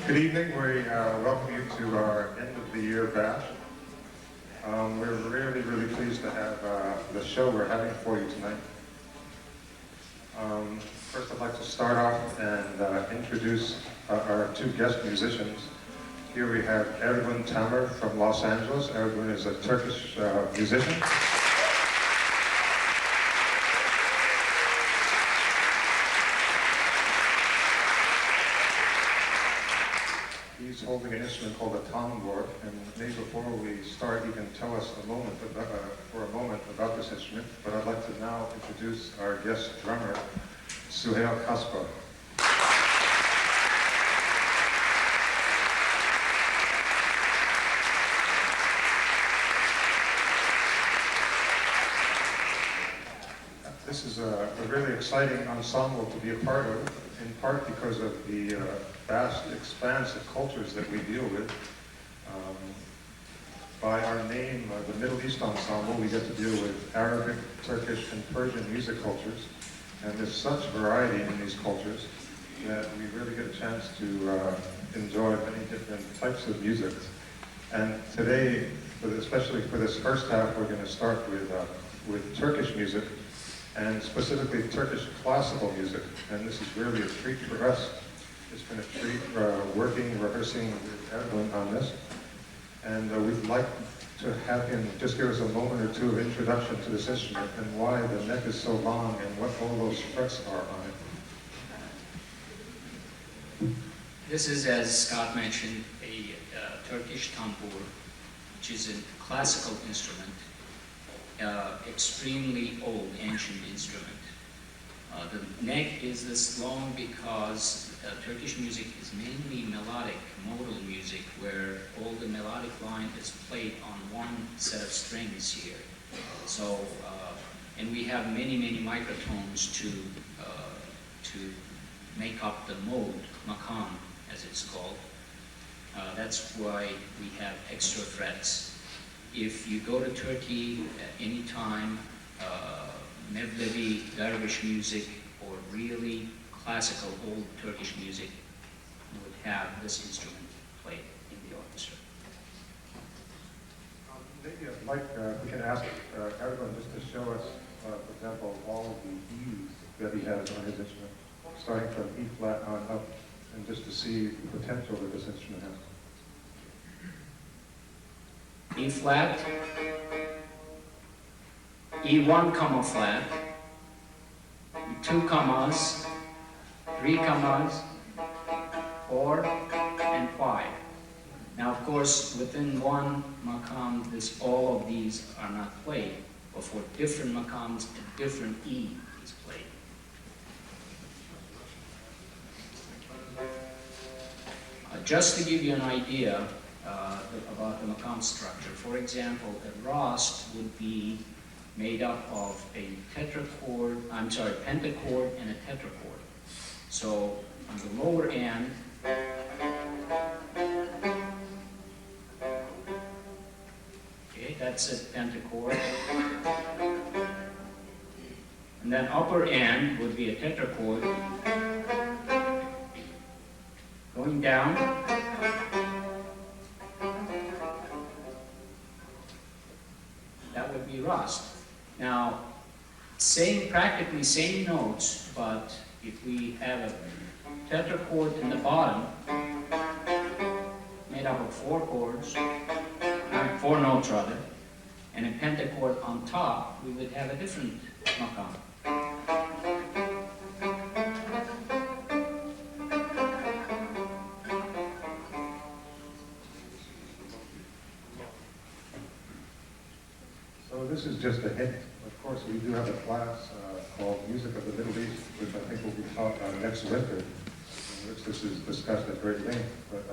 Good evening. We welcome you to our end of the year bash. We're really, really pleased to have the show we're having for you tonight. First, I'd like to start off and introduce our two guest musicians. Here we have Ergun Tamer from Los Angeles. Ergun is a Turkish musician. He's holding an instrument called a tambur, and maybe before we start, he can tell us for a moment about this instrument. But I'd like to now introduce our guest drummer, Suhail Kaspa. This is a really exciting ensemble to be a part of, in part because of the vast expanse of cultures that we deal with. By our name, the Middle East Ensemble, we get to deal with Arabic, Turkish, and Persian music cultures. And there's such variety in these cultures that we really get a chance to enjoy many different types of music. And today, especially for this first half, we're going to start with Turkish music, and specifically Turkish classical music. And this is really a treat for us. It's been a treat rehearsing with Ergun on this. And we'd like to have him just give us a moment or two of introduction to this instrument and why the neck is so long and what all those frets are on it. This is, as Scott mentioned, a Turkish tambur, which is a classical instrument, extremely old, ancient instrument. The neck is this long because Turkish music is mainly melodic, modal music, where all the melodic line is played on one set of strings here. So, and we have many, many microtones to make up the mode, makam, as it's called. That's why we have extra frets. If you go to Turkey at any time, Mevlevi, dervish music, or really classical old Turkish music would have this instrument played in the orchestra. Maybe I'd like, we can ask everyone just to show us, for example, all of the E's that he has on his instrument, starting from E flat on up, and just to see the potential that this instrument has. E flat, E1 comma flat, E2 commas, 3 commas, 4, and 5. Now, of course, within one makam, all of these are not played, but for different makams, a different E is played. Just to give you an idea about the makam structure, for example, a rast would be made up of a pentachord and a tetrachord. So on the lower end, okay, that's a pentachord. And then upper end would be a tetrachord. Going down, that would be rast. Now, practically same notes, but if we have a tetrachord in the bottom, made up of 4 chords, 4 notes rather, and a pentachord on top, we would have a different makam. So this is just a hint. Of course, we do have a class called Music of the Middle East, which I think will be taught next winter, in which this is discussed at great length. But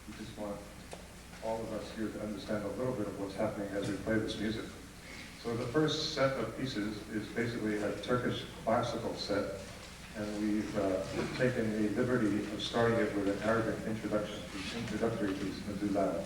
we just want all of us here to understand a little bit of what's happening as we play this music. So the first set of pieces is basically a Turkish classical set, and we've taken the liberty of starting it with an Arabic introductory piece, Nadullah.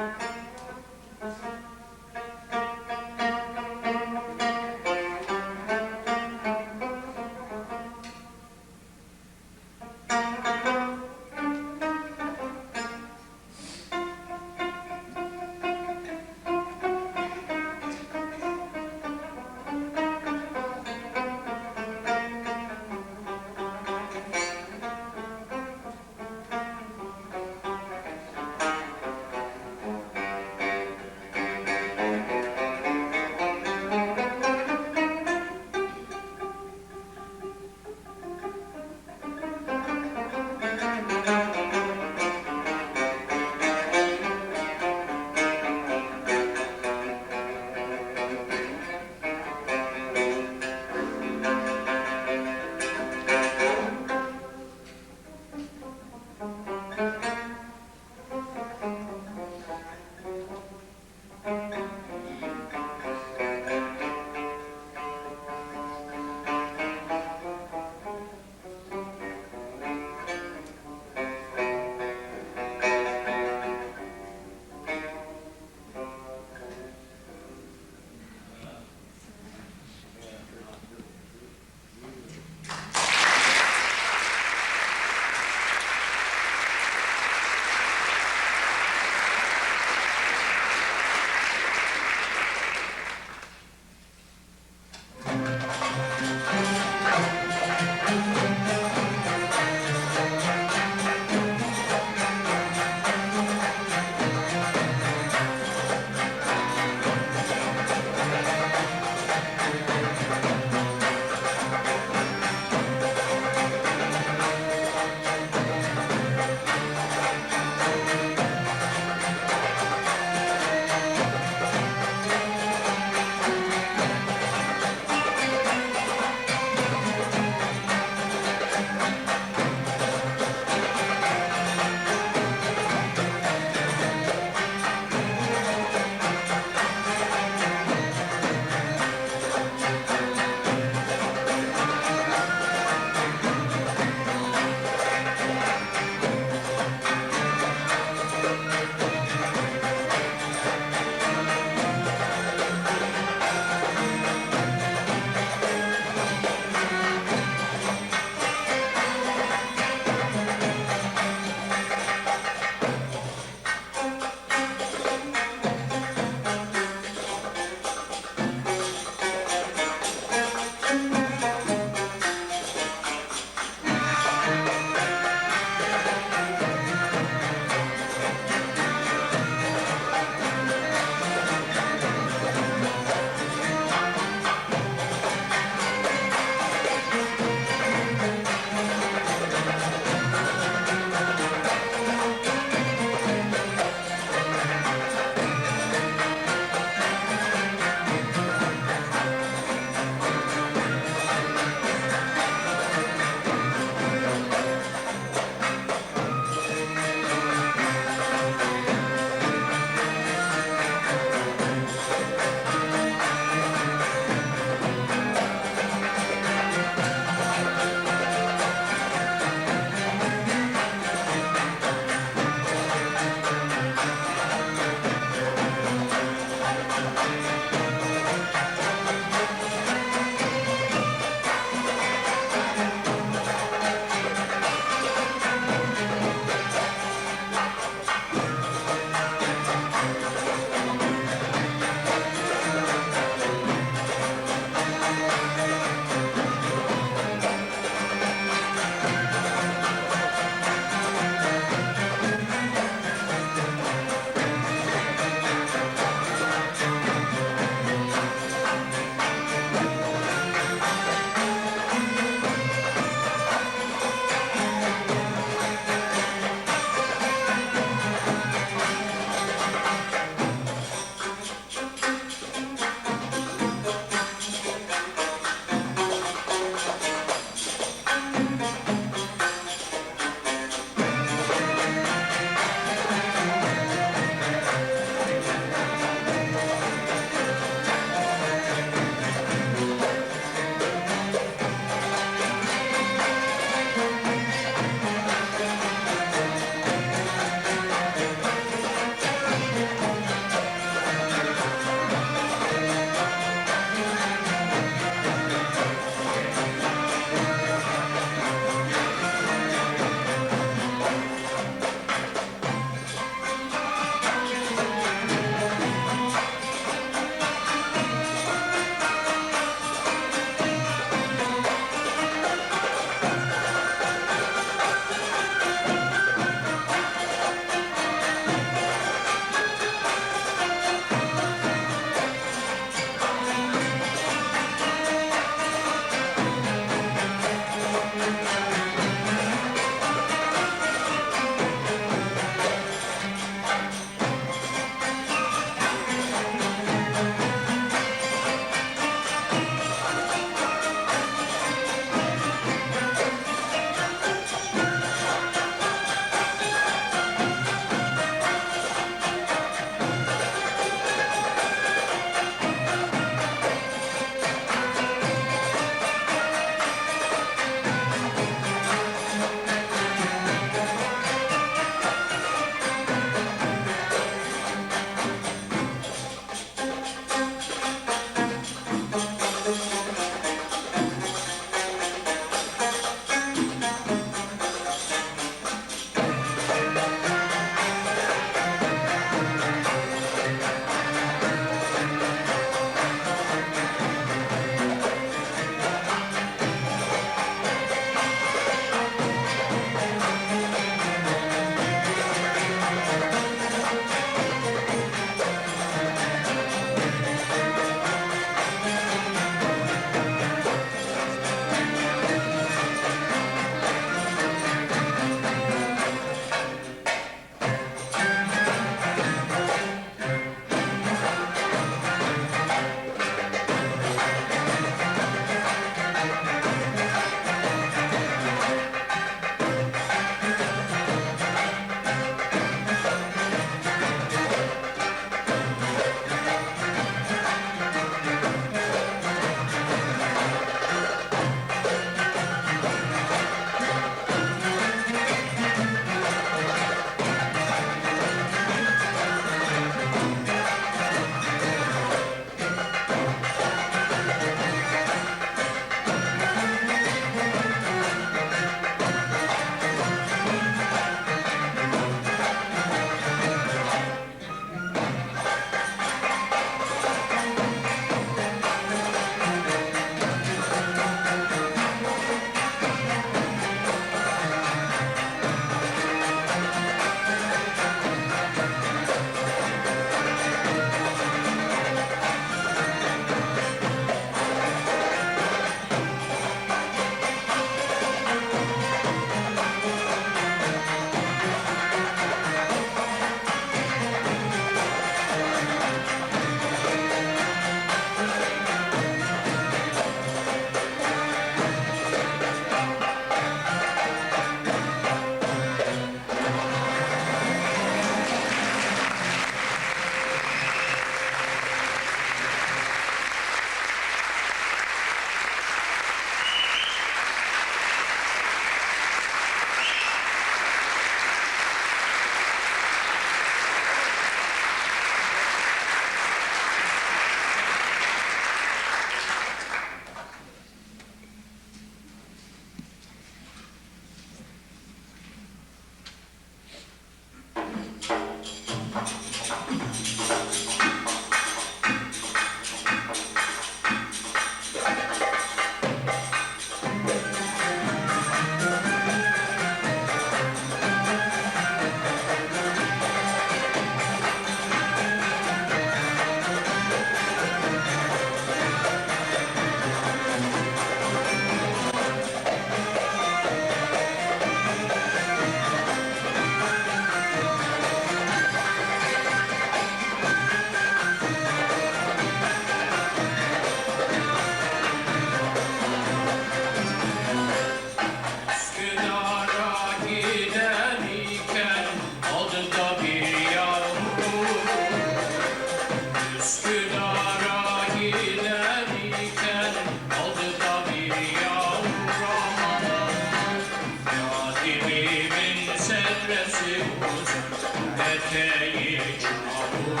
eteği çamur,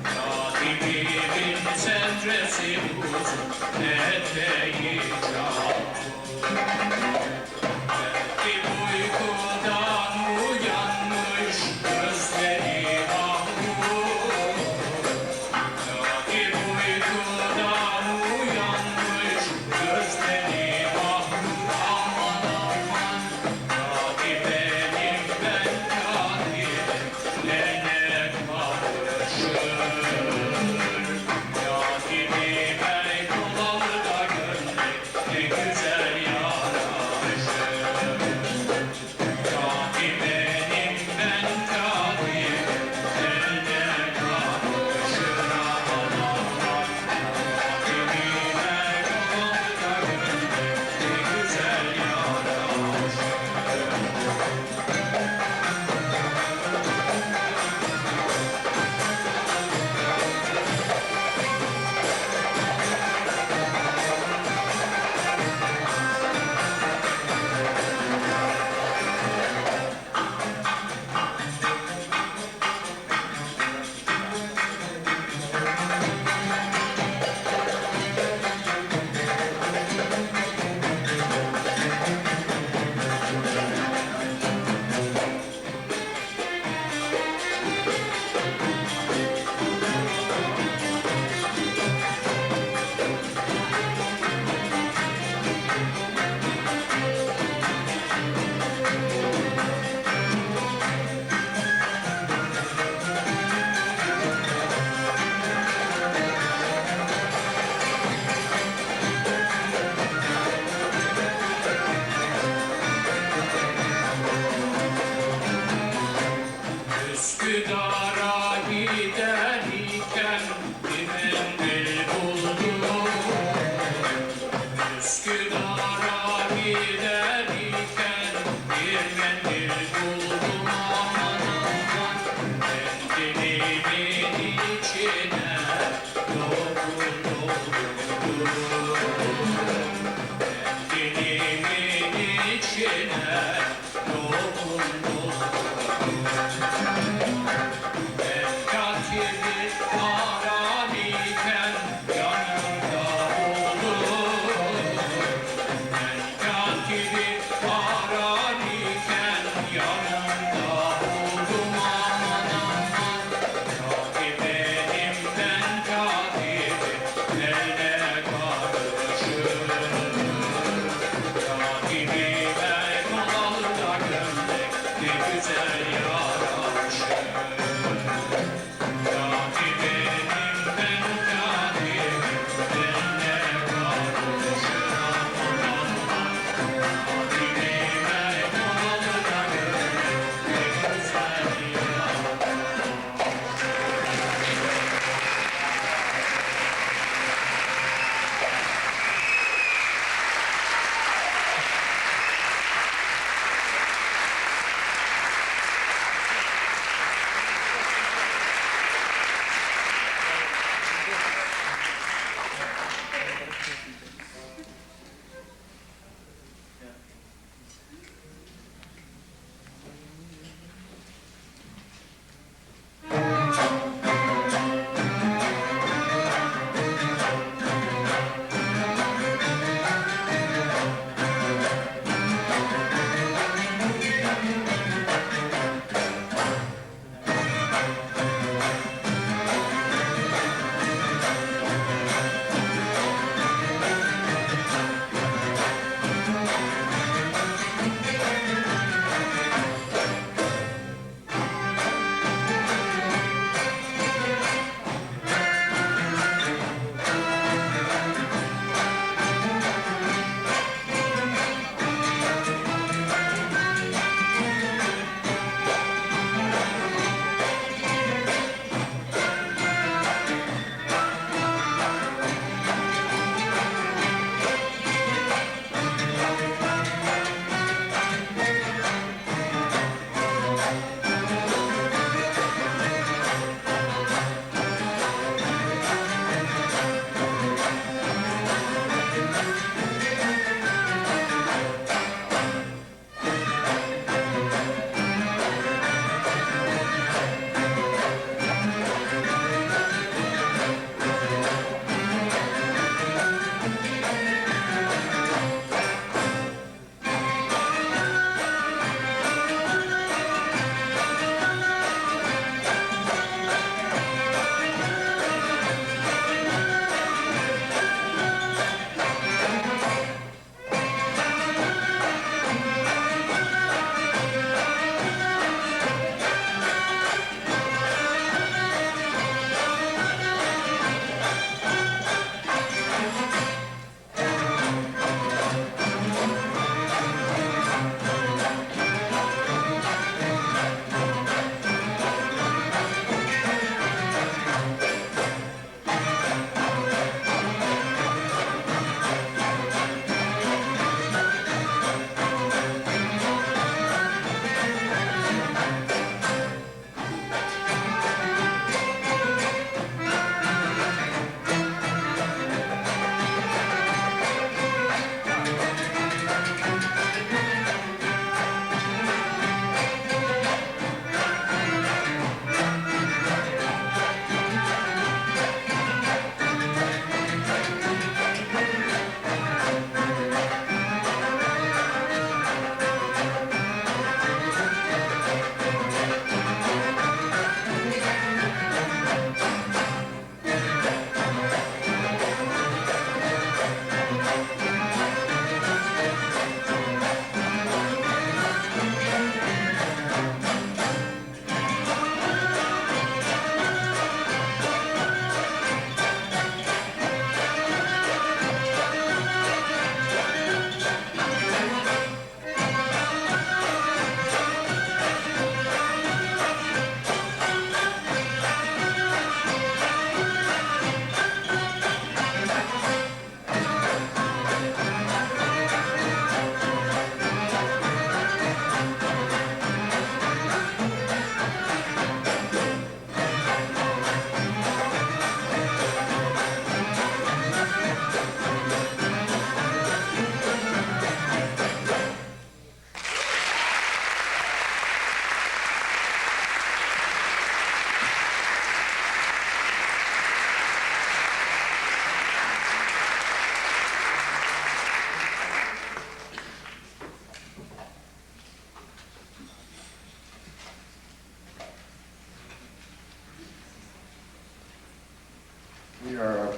katibimin sentresi uzun, eteği çamur. Belki uykudan uyanmış gözleri mahmur, belki uykudan uyanmış gözleri mahmur. Aman aman, katibenim ben katibim, nereye karışır? Katibime kolalı da gömlek ne güzel yaraşır. Katibenim ben katibim, nereye karışır? Aman aman, katibime kolalı da gömlek ne güzel yaraşır. Üsküdar'a giderken bir mendil buldum. Üsküdar'a giderken bir mendil buldum. Aman aman, mendilimin içine dokun doldurdum. Mendilimin içine dokun doldurdum. Ben katibi aranirken yanımda oldum. Ben katibi aranirken yanımda oldum. Aman aman, katibenim ben katibim, nereye karışır? Katibime kolalı da gömlek ne güzel yaraşır. Katibenim ben katibim, nereye karışır? Aman aman, katibime kolalı da gömlek ne güzel yaraşır.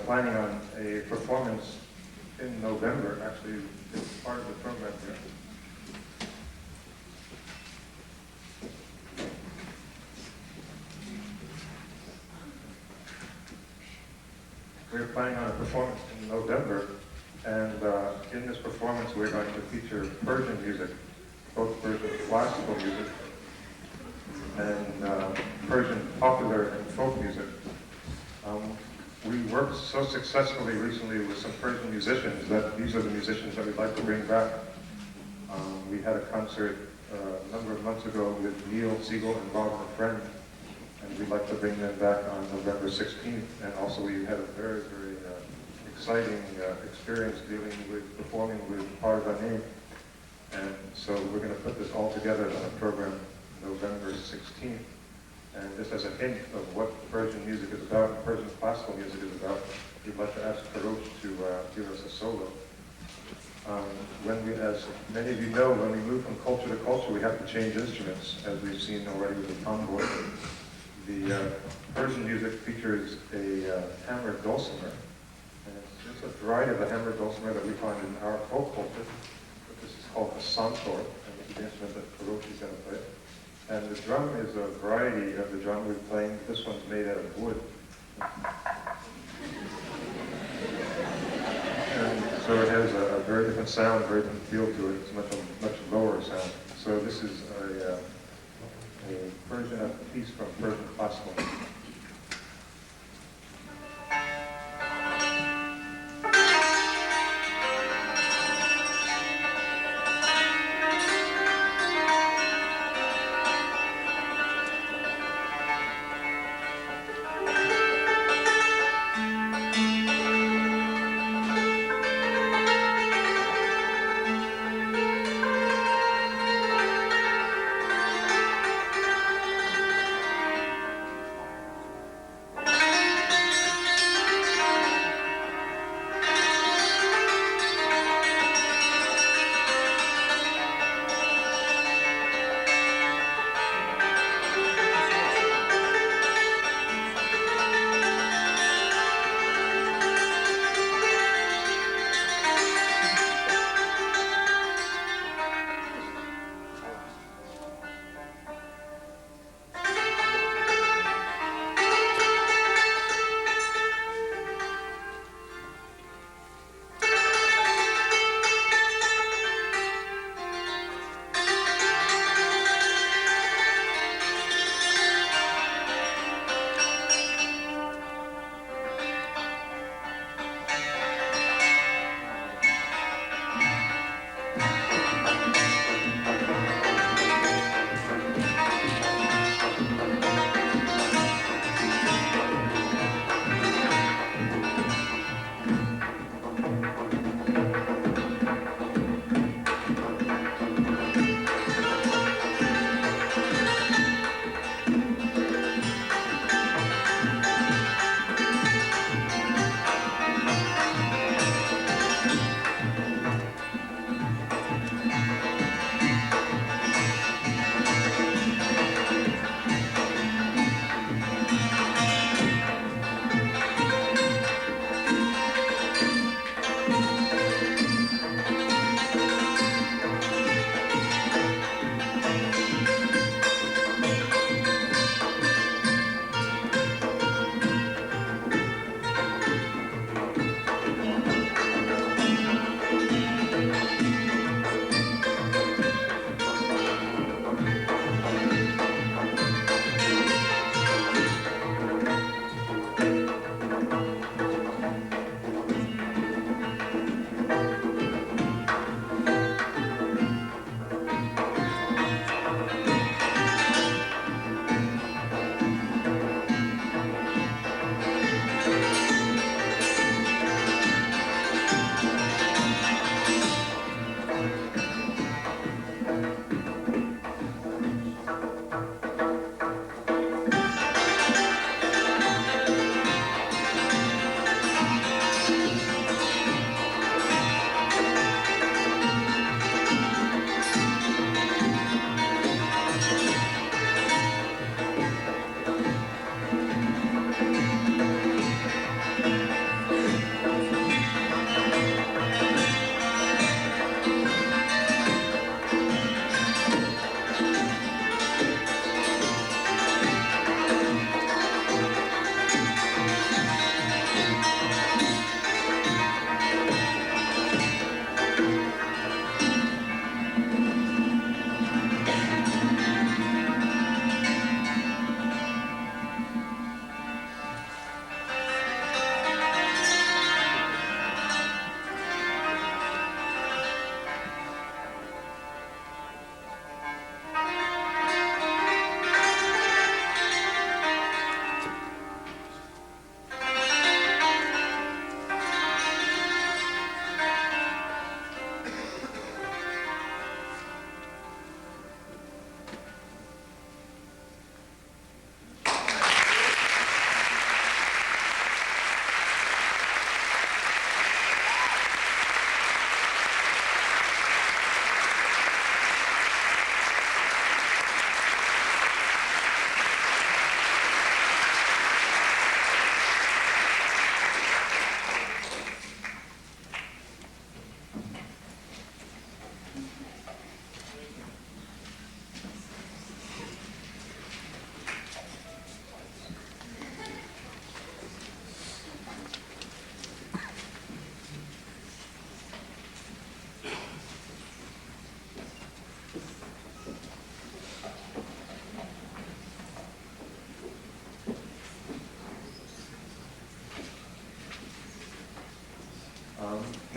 planning on a performance in November. Actually, it's part of the program here. We're planning on a performance in November, and in this performance we're going to feature Persian music, both Persian classical music and Persian popular and folk music. We worked so successfully recently with some Persian musicians that these are the musicians that we'd like to bring back. We had a concert a number of months ago with Neil Siegel and Robin Friend, and we'd like to bring them back on November 16th. And also we had a very, very exciting experience dealing with performing with part of our name. And so we're going to put this all together on a program November 16th. And just as a hint of what Persian music is about, Persian classical music is about, we'd like to ask Farouk to give us a solo. As many of you know, when we move from culture to culture, we have to change instruments, as we've seen already with the tambour. The Persian music features a hammered dulcimer, and it's a variety of the hammered dulcimer that we find in our folk culture. This is called the santor, and this is the instrument that Farouk is going to play. And the drum is a variety of the drum we're playing. This one's made out of wood. And so it has a very different sound, very different feel to it. It's a much lower sound. So this is a piece from Persian classical music.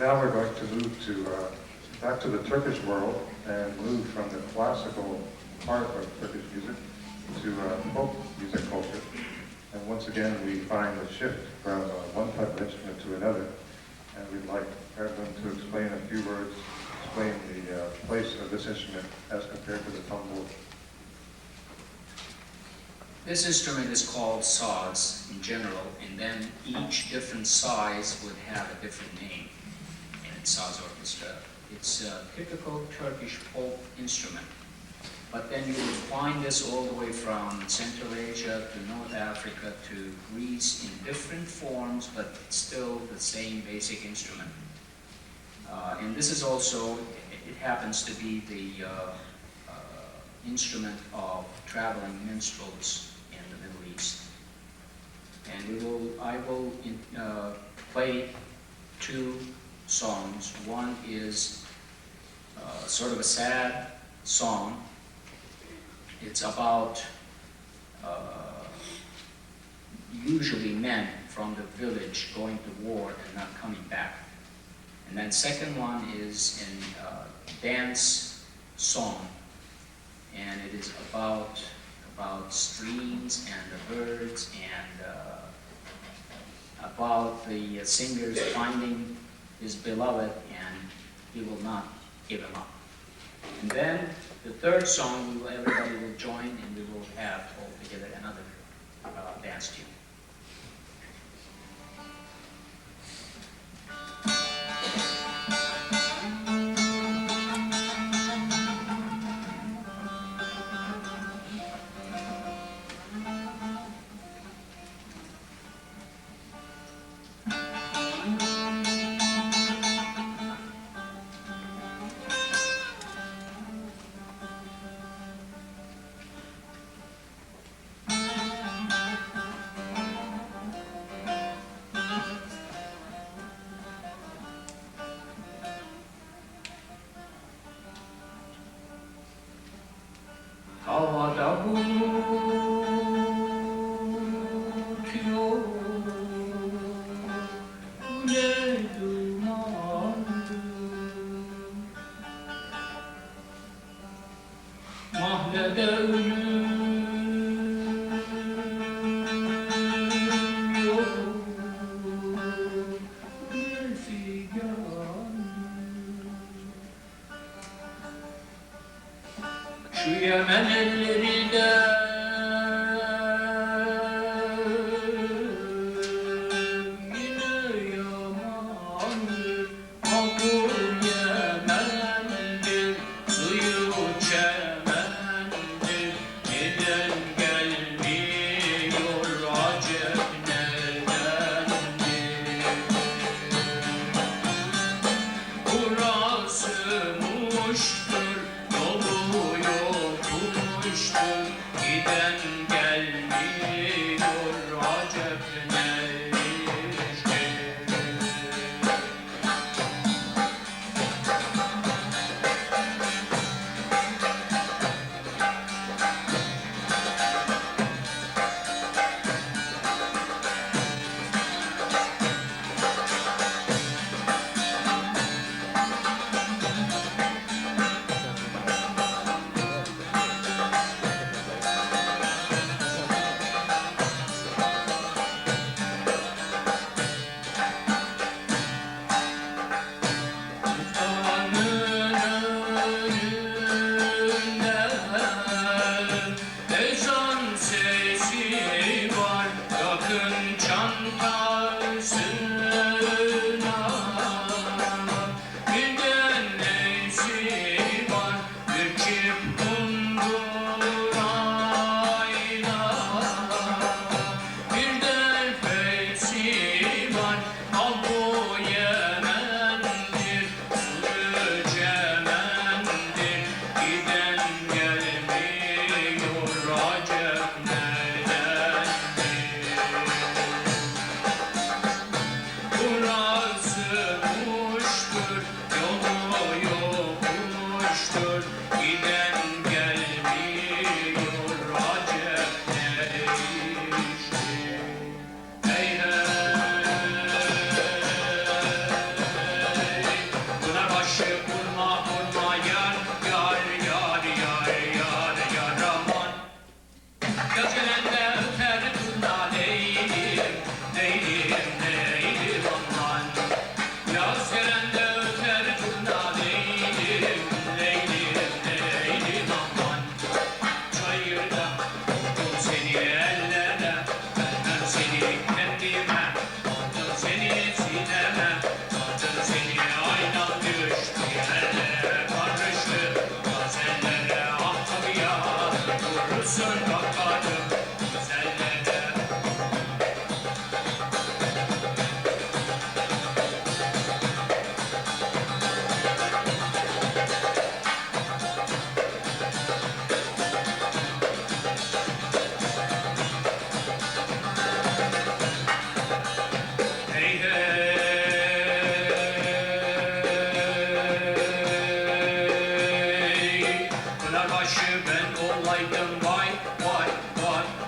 Now we're going to move to back to the Turkish world and move from the classical part of Turkish music to folk music culture. And once again, we find a shift from one type of instrument to another. And we'd like everyone to explain a few words, explain the place of this instrument as compared to the tumbal. This instrument is called saz in general, and then each different size would have a different name in its saz orchestra. It's a typical Turkish folk instrument, but then you will find this all the way from Central Asia to North Africa to Greece in different forms, but still the same basic instrument. And this is also, it happens to be the instrument of traveling minstrels in the Middle East. And I will play two songs. One is sort of a sad song. It's about usually men from the village going to war and not coming back. And then second one is a dance song, and it is about streams and the birds and about the singer's finding his beloved and he will not give him up. And then the third song, everybody will join and we will have all together another dance tune. Havada bulut yok, ne dumandı. Mahallede ölüm yok, ne figandı. Şu Yemen ellerine yine yamandır, abu Yemen'dir, suyu çemendir, neden gelmiyor acep nedendir? Burası muştur, yolu yokmuştur, giden gelmiyor acep ne iştir? Ezan sesi var yakın çantasına, bir de neysi var bir çift kundurayla, bir de feysi var abu Yemen'dir, suyu cemendir, giden gelmiyor acep ne tutsun bakarım güzellere. Hey hey, Pınarbaşı ben olaydım vay vay vay.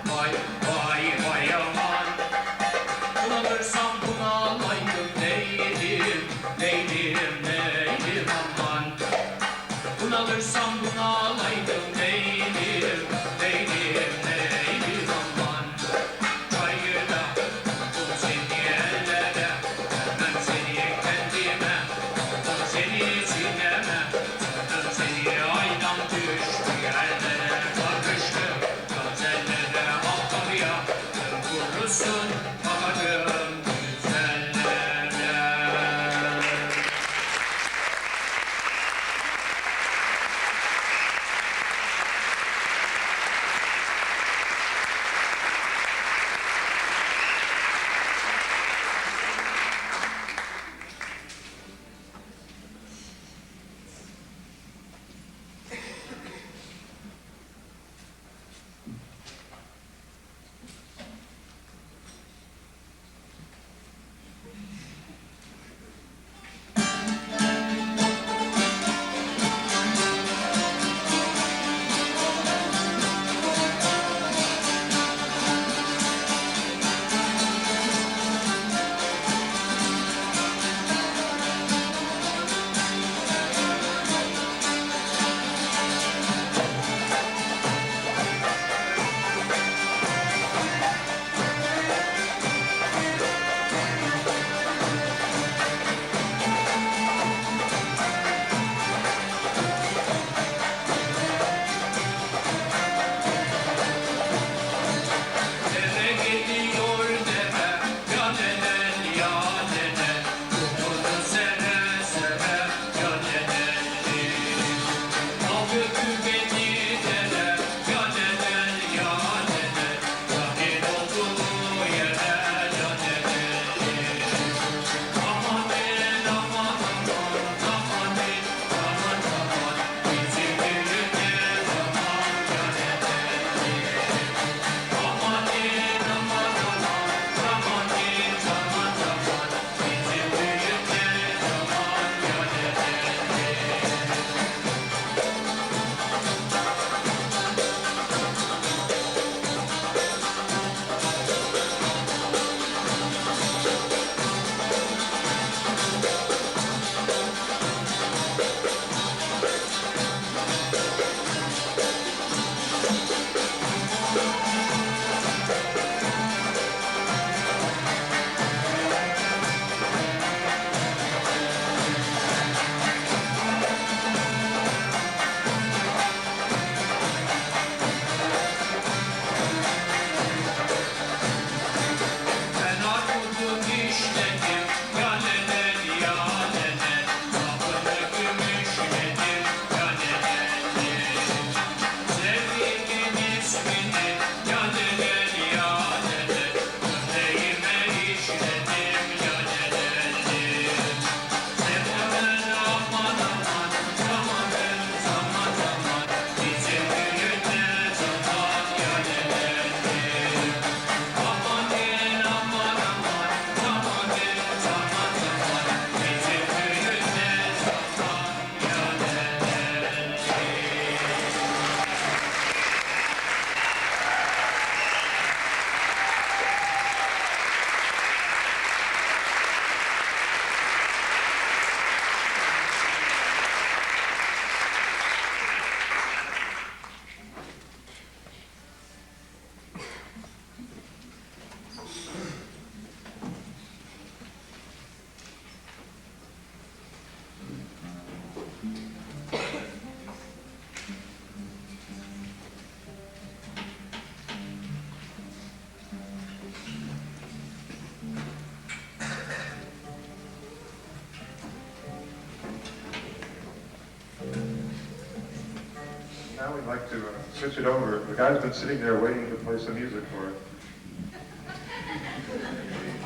now we'd like to switch it over. The guy's been sitting there waiting to play some music for it.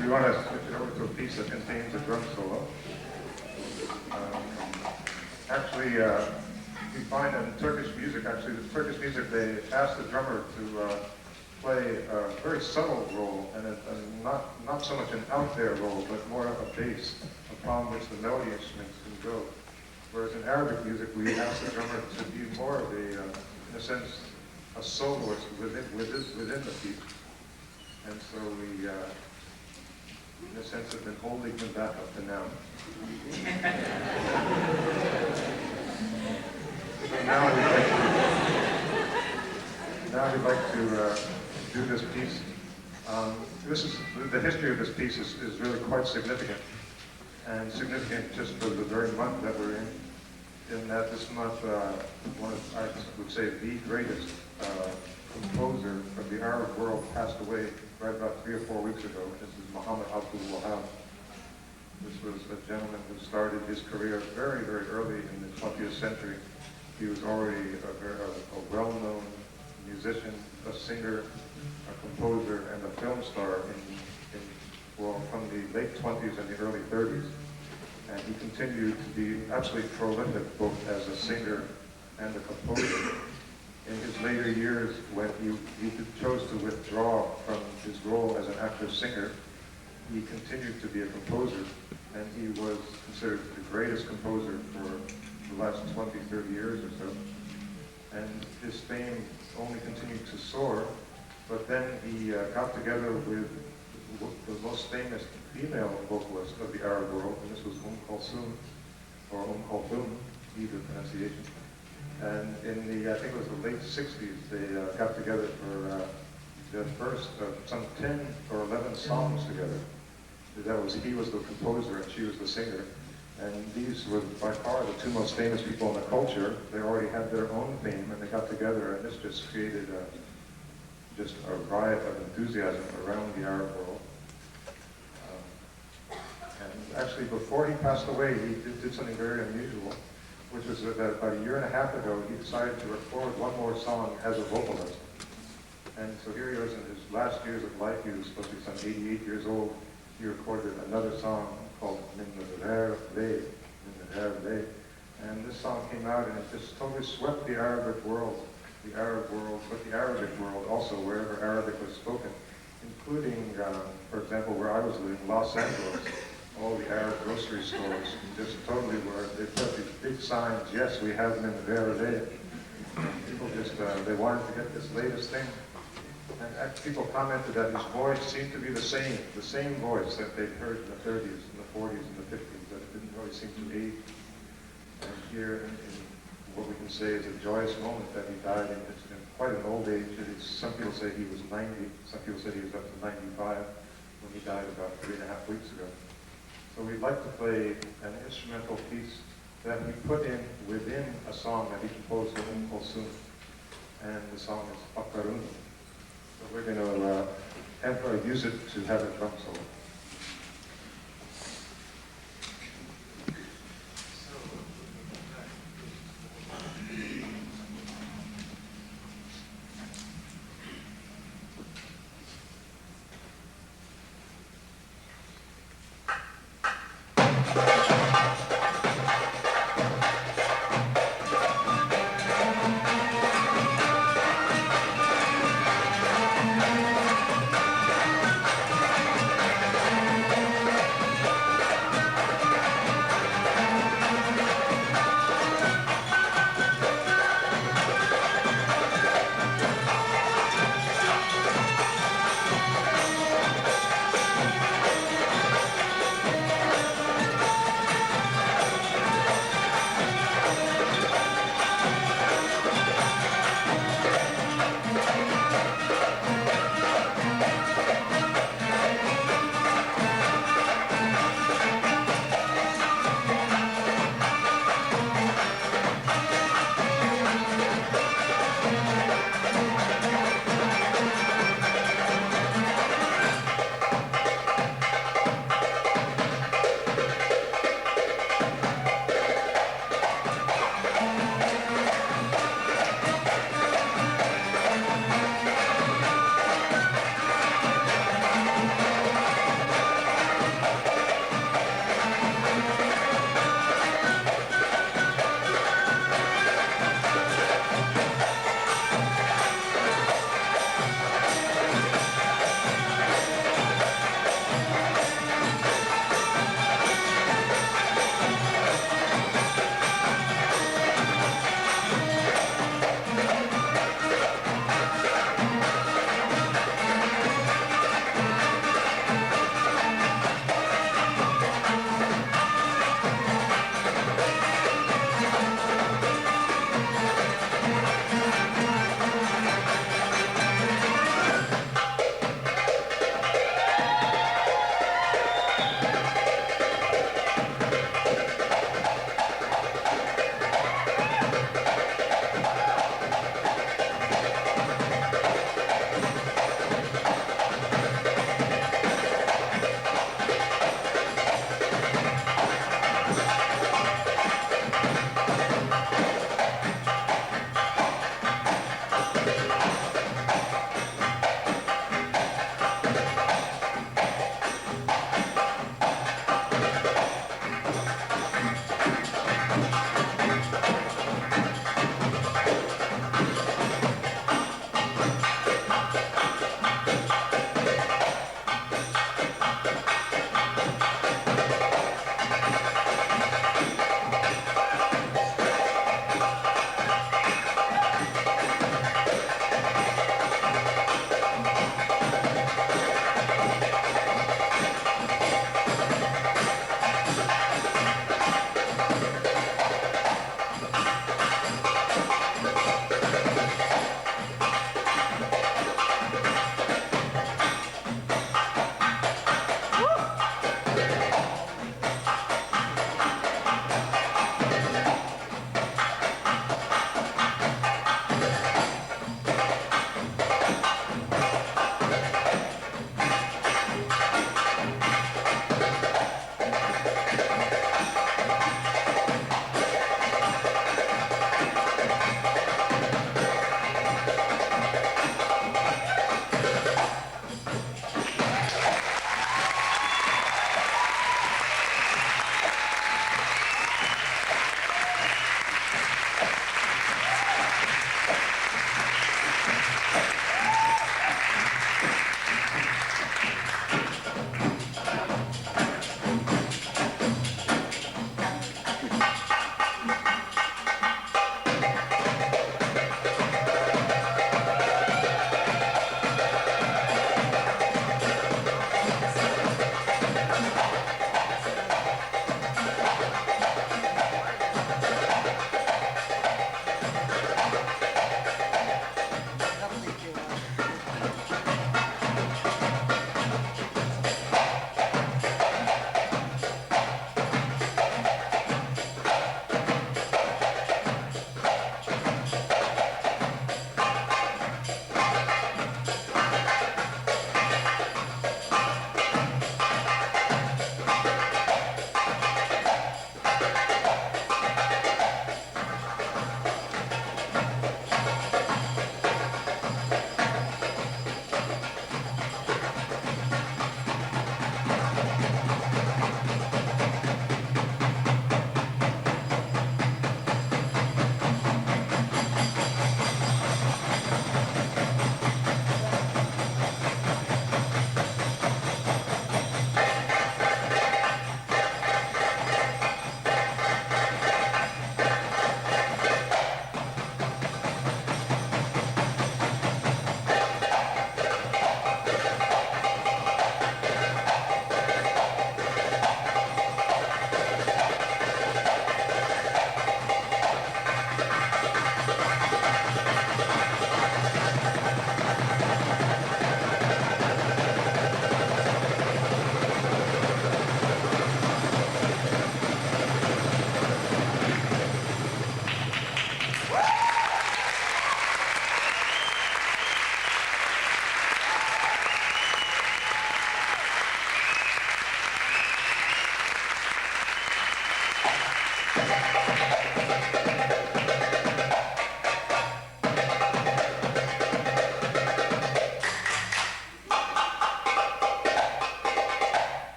We want to switch it over to a piece that contains a drum solo. Actually, we find in Turkish music, they ask the drummer to play a very subtle role, and not so much an out there role, but more of a bass upon which the melody instruments can go. Whereas in Arabic music, we ask the drummer to be more of a, in a sense, a soloist within the piece. And so we, in a sense, have been holding him back up to now. So now we'd like to do this piece. The history of this piece is really quite significant, and significant just for the very month that we're in that this month, one of, I would say, the greatest composer of the Arab world passed away right about 3 or 4 weeks ago. This is Muhammad Abdul Wahab. This was a gentleman who started his career very, very early in the 20th century. He was already a well-known musician, a singer, a composer, and a film star from the late 20s and the early 30s. And he continued to be absolutely prolific both as a singer and a composer. In his later years, when he chose to withdraw from his role as an actor-singer, he continued to be a composer, and he was considered the greatest composer for the last 20, 30 years or so. And his fame only continued to soar, but then he got together with the most famous female vocalist of the Arab world, and this was Kulthum, or Kulthum, either pronunciation. And in the, I think it was the late 60s, they got together for the first some 10 or 11 songs together. He was the composer and she was the singer. And these were by far the two most famous people in the culture. They already had their own fame, and they got together, and this just created just a riot of enthusiasm around the Arab world. And actually, before he passed away, he did something very unusual, which was that about a year and a half ago, he decided to record one more song as a vocalist. And so here he was in his last years of life. He was supposed to be some 88 years old. He recorded another song called Min Nazarer Ve. And this song came out, and it just totally swept the Arabic world, but the Arabic world also, wherever Arabic was spoken, including, for example, where I was living, Los Angeles. All the Arab grocery stores just totally were, they put these big signs, yes, we have them in the Verde. People just, they wanted to get this latest thing. And people commented that his voice seemed to be the same voice that they'd heard in the 30s, and the 40s, and the 50s, that it didn't really seem to age. And here, in what we can say is a joyous moment that he died in quite an old age. Some people say he was 90, some people say he was up to 95 when he died about 3.5 weeks ago. So we'd like to play an instrumental piece that we put in within a song that he composed for Kulthum, and the song is Akarun. So we're going to use it to have a drum solo.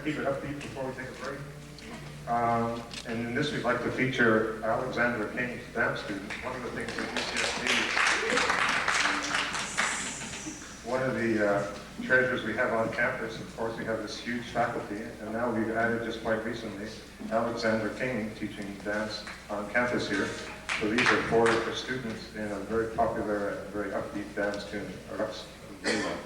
keep it upbeat before we take a break. And in this, we'd like to feature Alexander King's dance student. One of the things at UCSB, one of the treasures we have on campus, of course, we have this huge faculty, and now we've added just quite recently Alexander King teaching dance on campus here. So these are four students in a very popular and very upbeat dance tune, Rux Vela.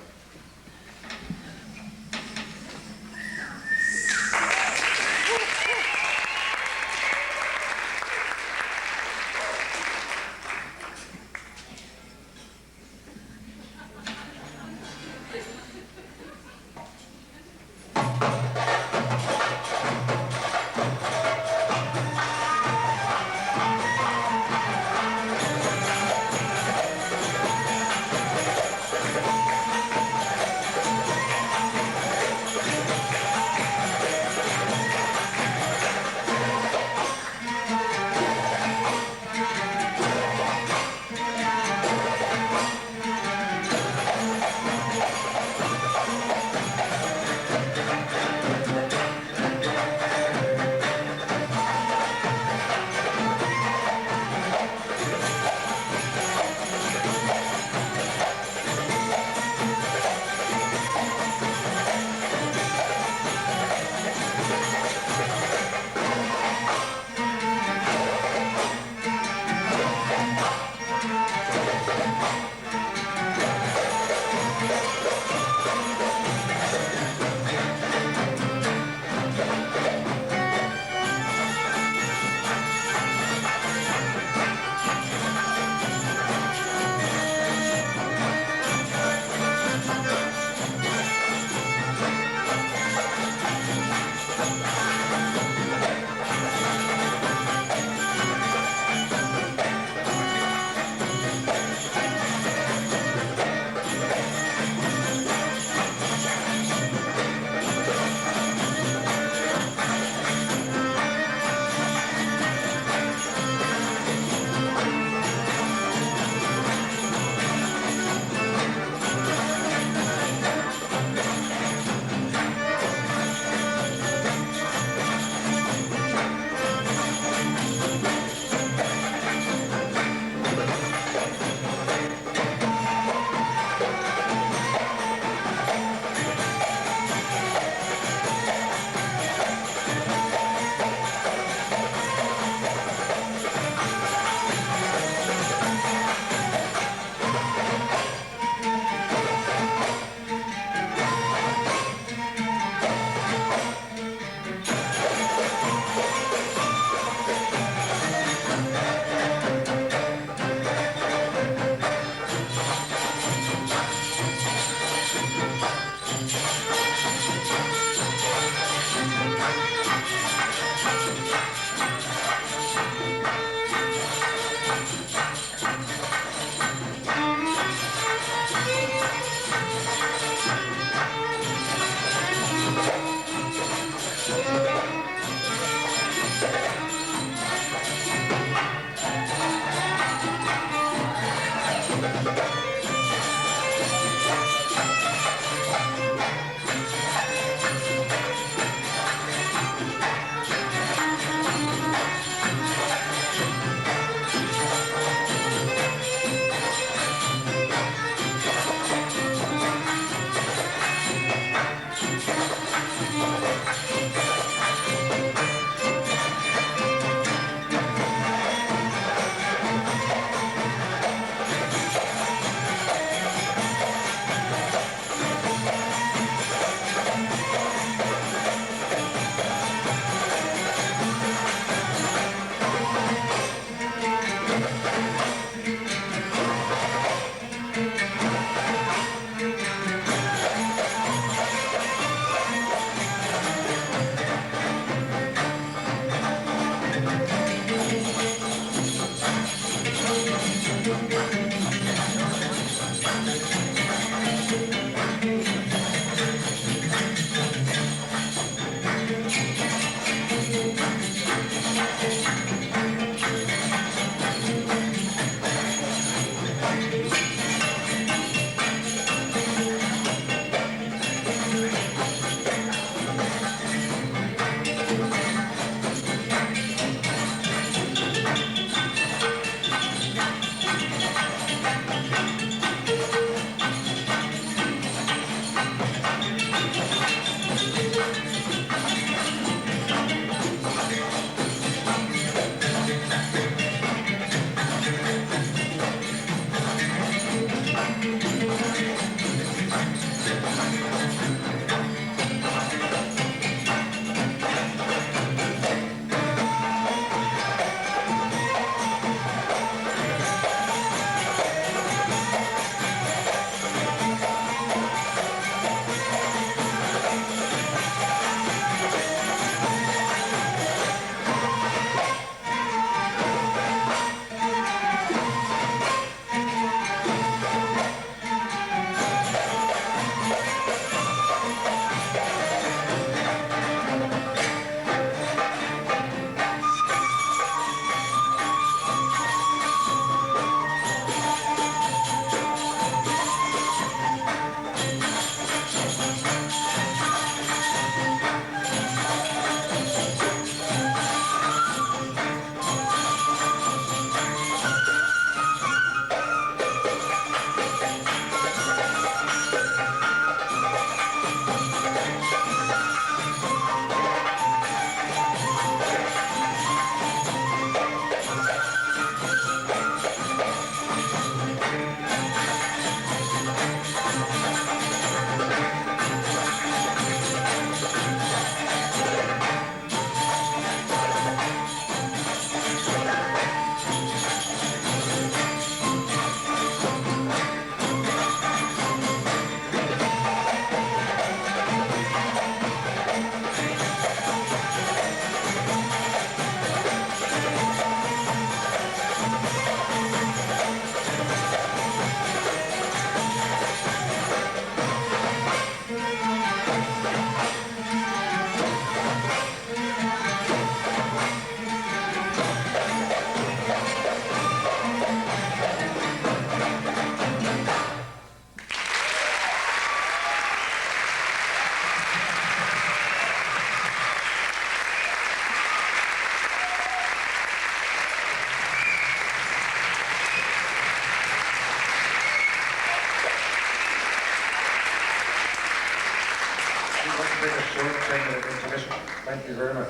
Thank you very much.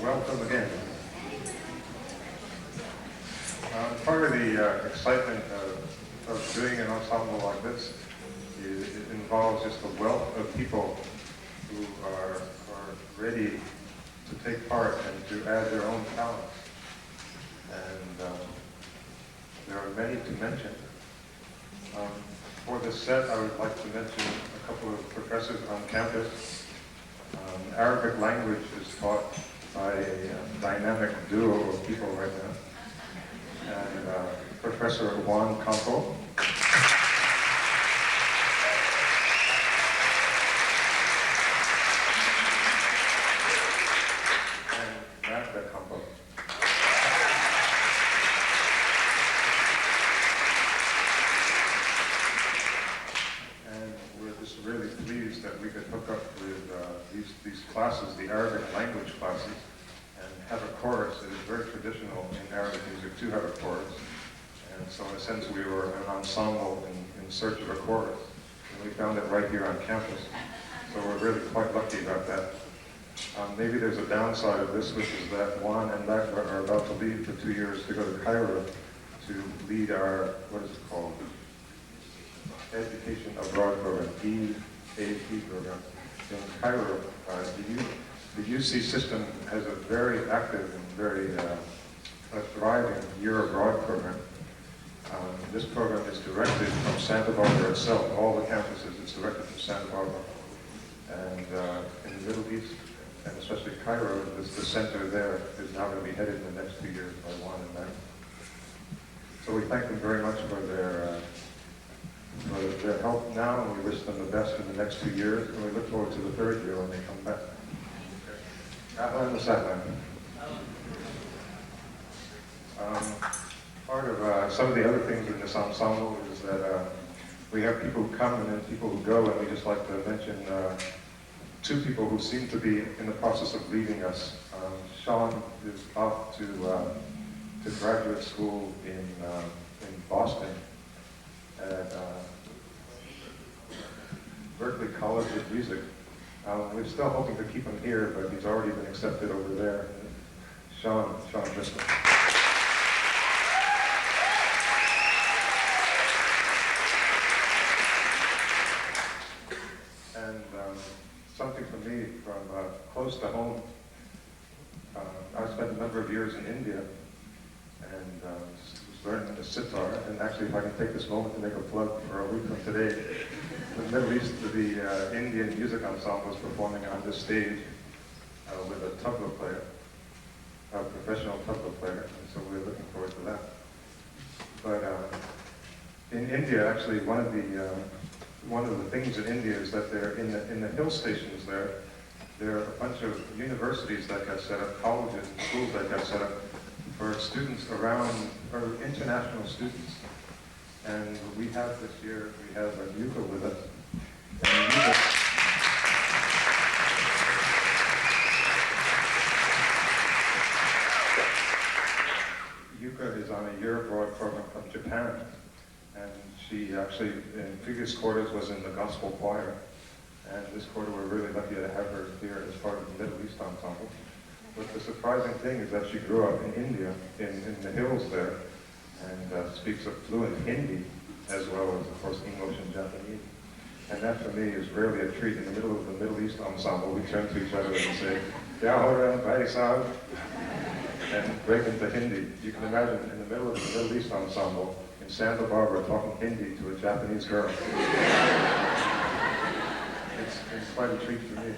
Welcome again. Part of the excitement of doing an ensemble like this is it involves just a wealth of people who are ready to take part and to add their own talents. And there are many to mention. For this set, I would like to mention a couple of professors on campus. Arabic language is taught by a dynamic duo of people right now. And Professor Juan Campo. And Magda Campo. And we're just really pleased that we could hook up with these classes, the Arabic language classes, and have a chorus. It is very traditional in Arabic music to have a chorus. And so in a sense we were an ensemble in search of a chorus. And we found it right here on campus. So we're really quite lucky about that. Maybe there's a downside of this, which is that Juan and Magda are about to leave for 2 years to go to Cairo to lead our, what is it called? Education Abroad program, EAP program in Cairo. The UC system has a very active and very thriving year abroad program. This program is directed from Santa Barbara itself, all the campuses, it's directed from Santa Barbara. And in the Middle East, and especially Cairo, the center there is now going to be headed in the next 2 years by Juan and Magda. So we thank them very much for their help now, and we wish them the best in the next 2 years, and we look forward to the third year when they come back. Ahlan wa sahlan. Part of some of the other things in this ensemble is that we have people who come and then people who go, and we just like to mention 2 people who seem to be in the process of leaving us. Sean is off to graduate school in Boston at Berkeley College of Music. We're still hoping to keep him here, but he's already been accepted over there. Sean Driscoll. And something for me from close to home. I spent a number of years in India and was learning the sitar. And actually, if I can take this moment to make a plug for a week from today, the Middle East, the Indian Music Ensemble is performing on this stage with a tabla player, a professional tabla player, and so we're looking forward to that. But in India, actually, one of the one of the things in India is that they're in the hill stations there are a bunch of universities that got set up, colleges and schools that got set up for students around, or international students. And we have this year, we have Yuka with us. And Yuka is on a year abroad program from Japan. And she actually, in previous quarters, was in the gospel choir. And this quarter, we're really lucky to have her here as part of the Middle East Ensemble. But the surprising thing is that she grew up in India, in the hills there, and speaks a fluent Hindi, as well as, of course, English and Japanese. And that, for me, is really a treat. In the middle of the Middle East Ensemble, we turn to each other and say, "Kya ho raha hai, bhai sahab?" and break into Hindi. You can imagine, in the middle of the Middle East Ensemble, in Santa Barbara, talking Hindi to a Japanese girl. It's quite a treat for me.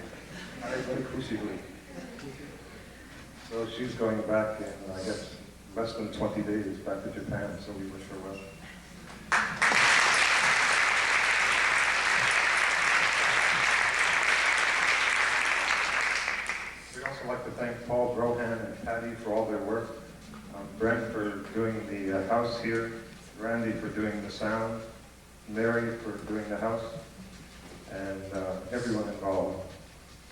Very crucially. So she's going back in, I guess, less than 20 days back to Japan, so we wish her well. We'd also like to thank Paul Brohan and Patty for all their work, Brent for doing the house here, Randy for doing the sound, Mary for doing the house, and everyone involved.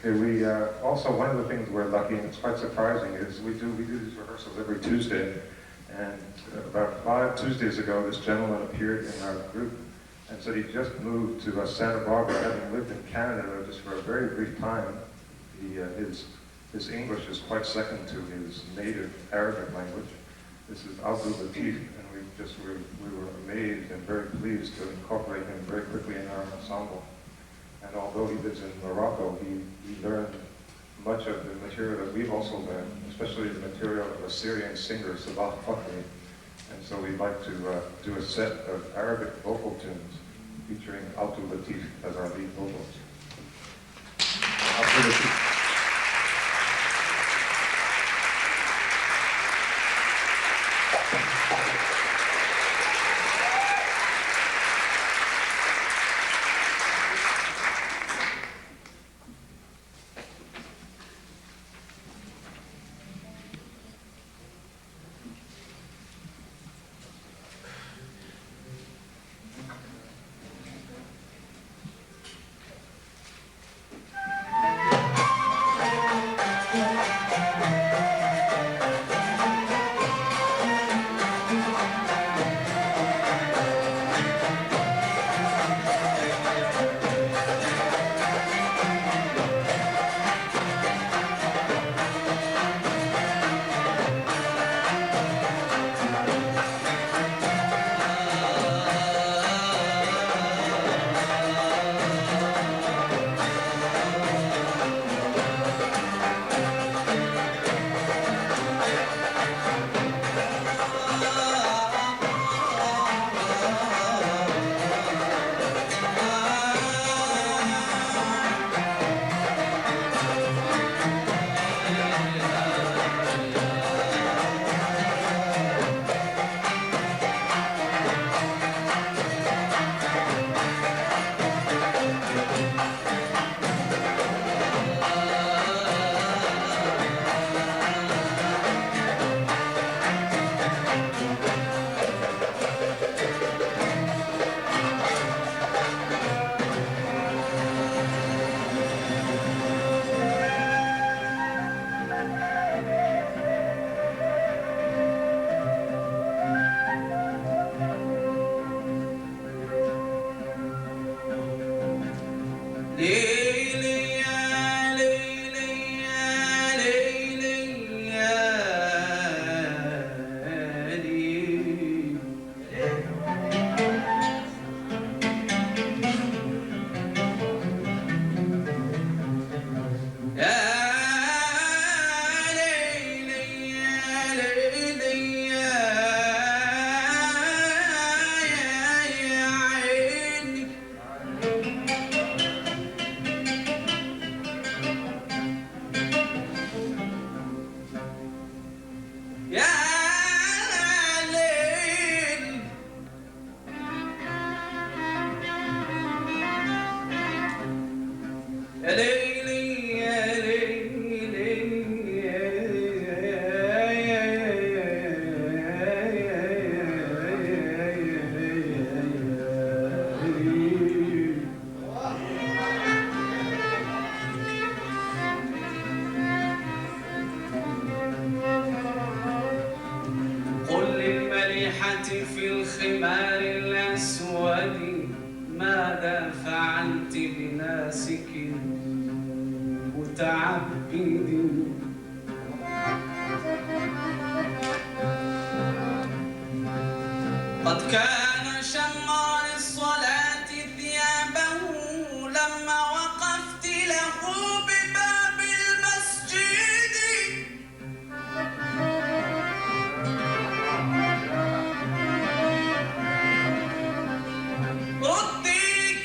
Okay, we also, one of the things we're lucky, and it's quite surprising, is we do these rehearsals every Tuesday. And about 5 Tuesdays ago, this gentleman appeared in our group and said he just moved to Santa Barbara, having lived in Canada just for a very brief time. His English is quite second to his native Arabic language. This is Abdul Latif, and we were amazed and very pleased to incorporate him very quickly in our ensemble. And although he lives in Morocco, he learned much of the material that we've also learned, especially the material of a Syrian singer, Sabah Fakhri. And so we'd like to do a set of Arabic vocal tunes featuring Abdul Latif as our lead vocalist. Abdul Latif. يا ليلي يا ليلي قل للمليحة في الخمار الأسود ماذا فعلت بناسك متعبد قد كان شمر للصلاة ثيابه لما وقفت له بباب المسجد ردي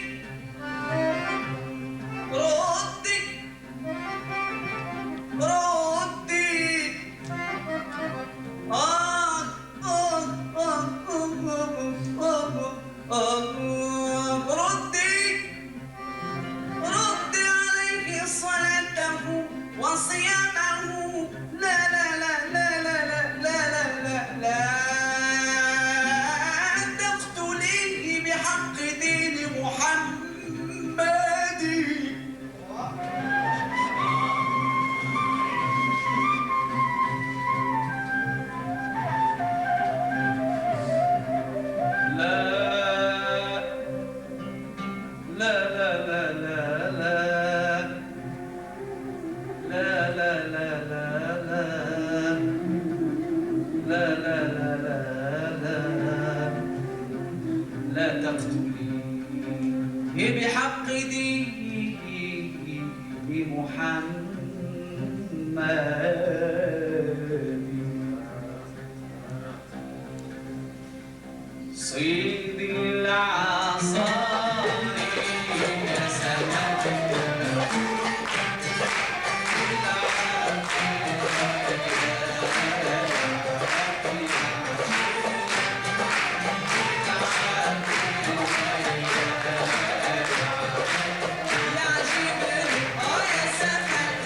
ردي ردي ردي ردي عليه صلاته وصيامه لا لا لا لا لا لا لا لا لا لا تقتليه بحق دين محمد لا تقتليه بحق دين محمد صيد العصار يا سمك يا جبل يا سمك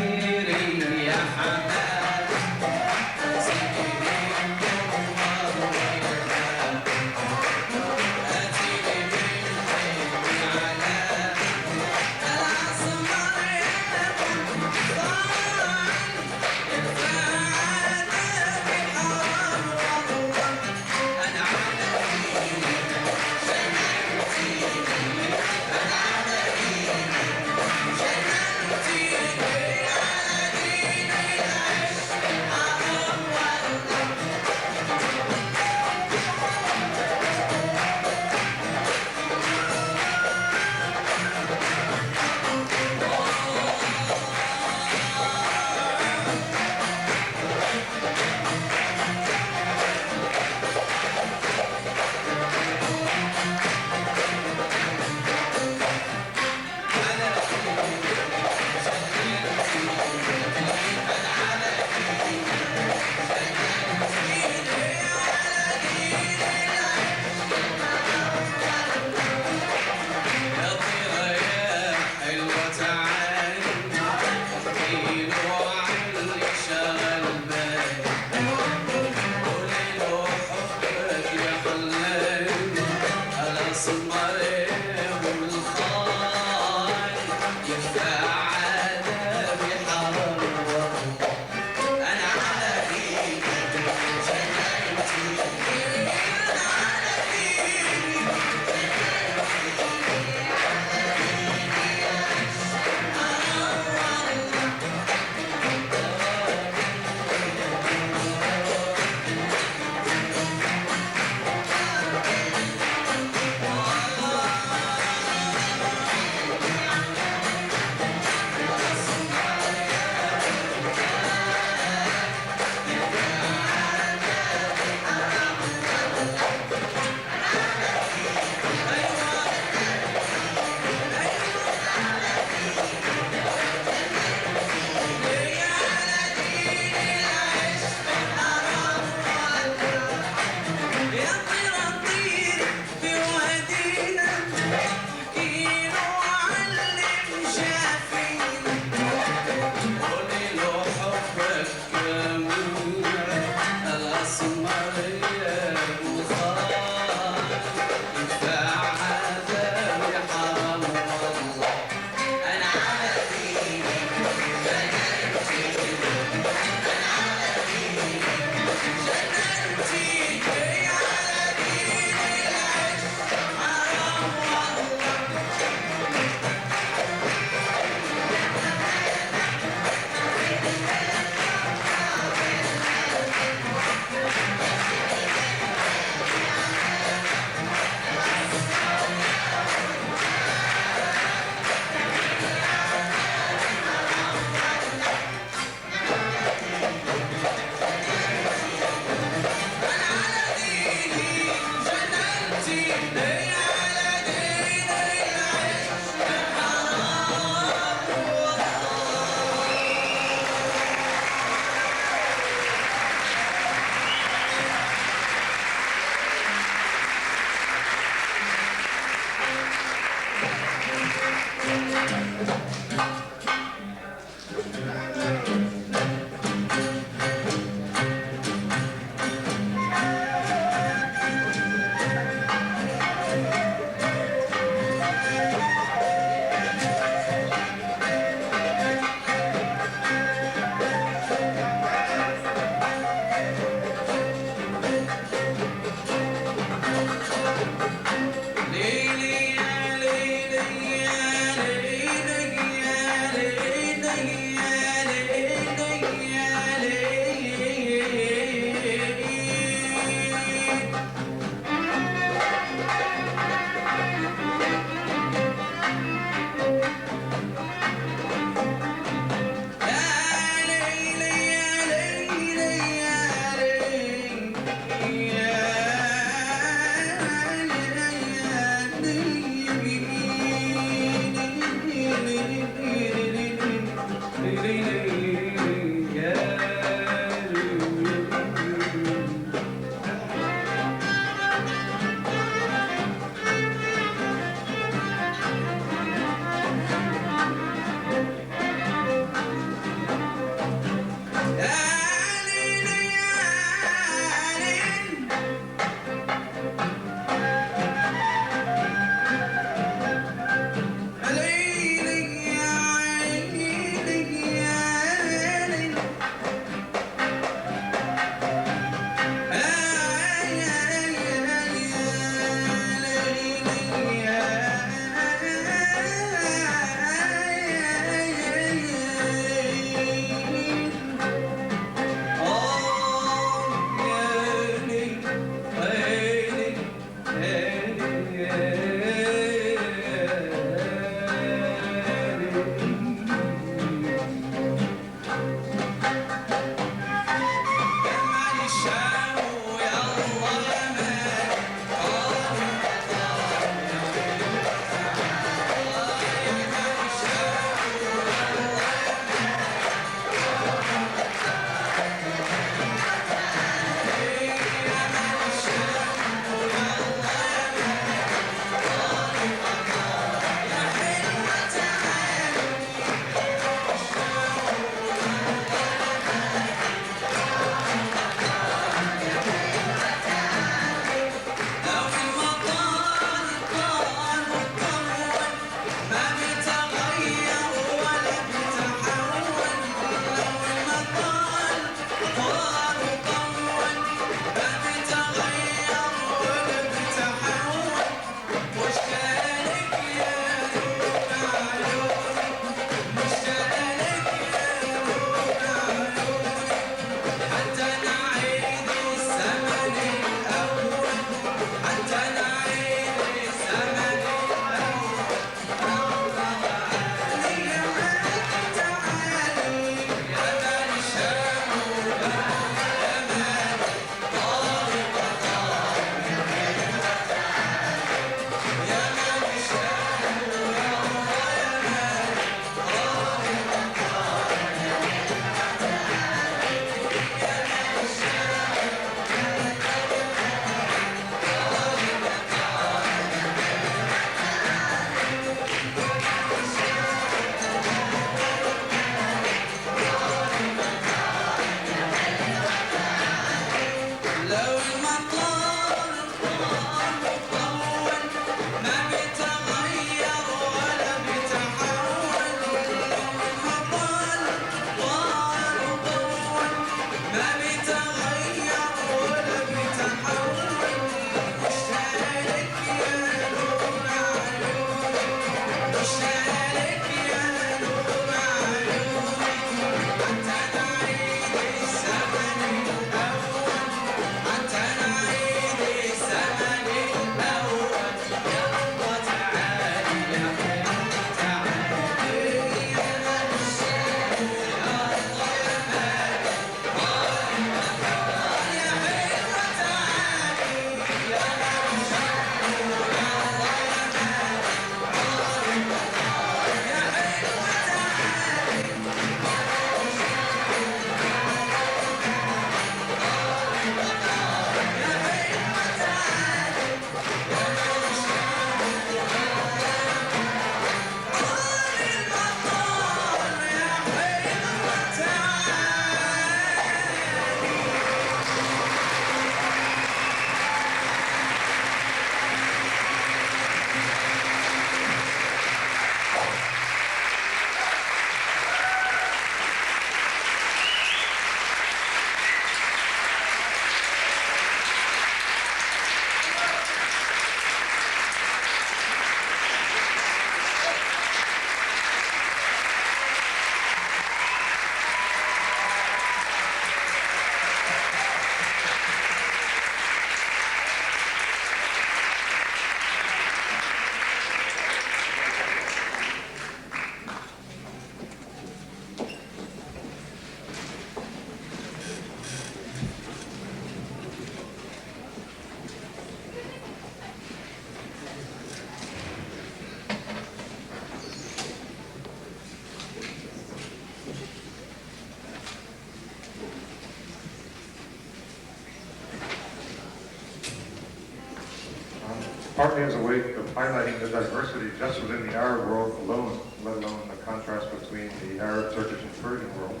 partly as a way of highlighting the diversity just within the Arab world alone, let alone the contrast between the Arab, Turkish, and Persian world.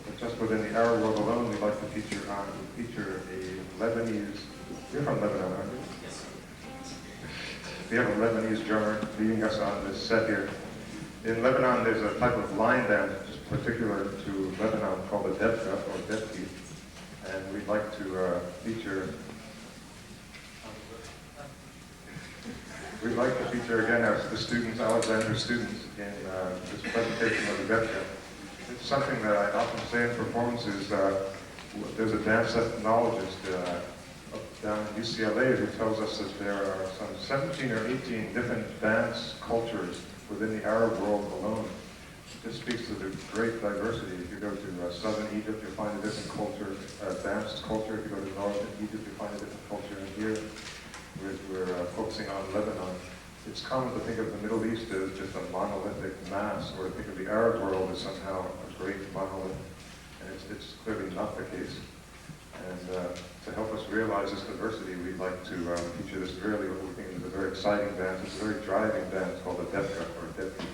But just within the Arab world alone, we'd like to feature a Lebanese. You're from Lebanon, aren't you? Yes. We have a Lebanese drummer leading us on this set here. In Lebanon, there's a type of line dance which is particular to Lebanon called the debka or debki, and we'd like to feature. We'd like to feature again the students, Alexander's students, in this presentation of the debka. It's something that I often say in performances. There's a dance ethnologist down in UCLA who tells us that there are some 17 or 18 different dance cultures within the Arab world alone. This speaks to the great diversity. If you go to southern Egypt, you'll find a different culture, dance culture. If you go to northern Egypt, you'll find a different culture. And here, we're focusing on Lebanon. It's common to think of the Middle East as just a monolithic mass, or to think of the Arab world as somehow a great monolith. And it's clearly not the case. And to help us realize this diversity, we'd like to feature this really what we think is a very exciting dance. It's a very driving dance called the debka or debki.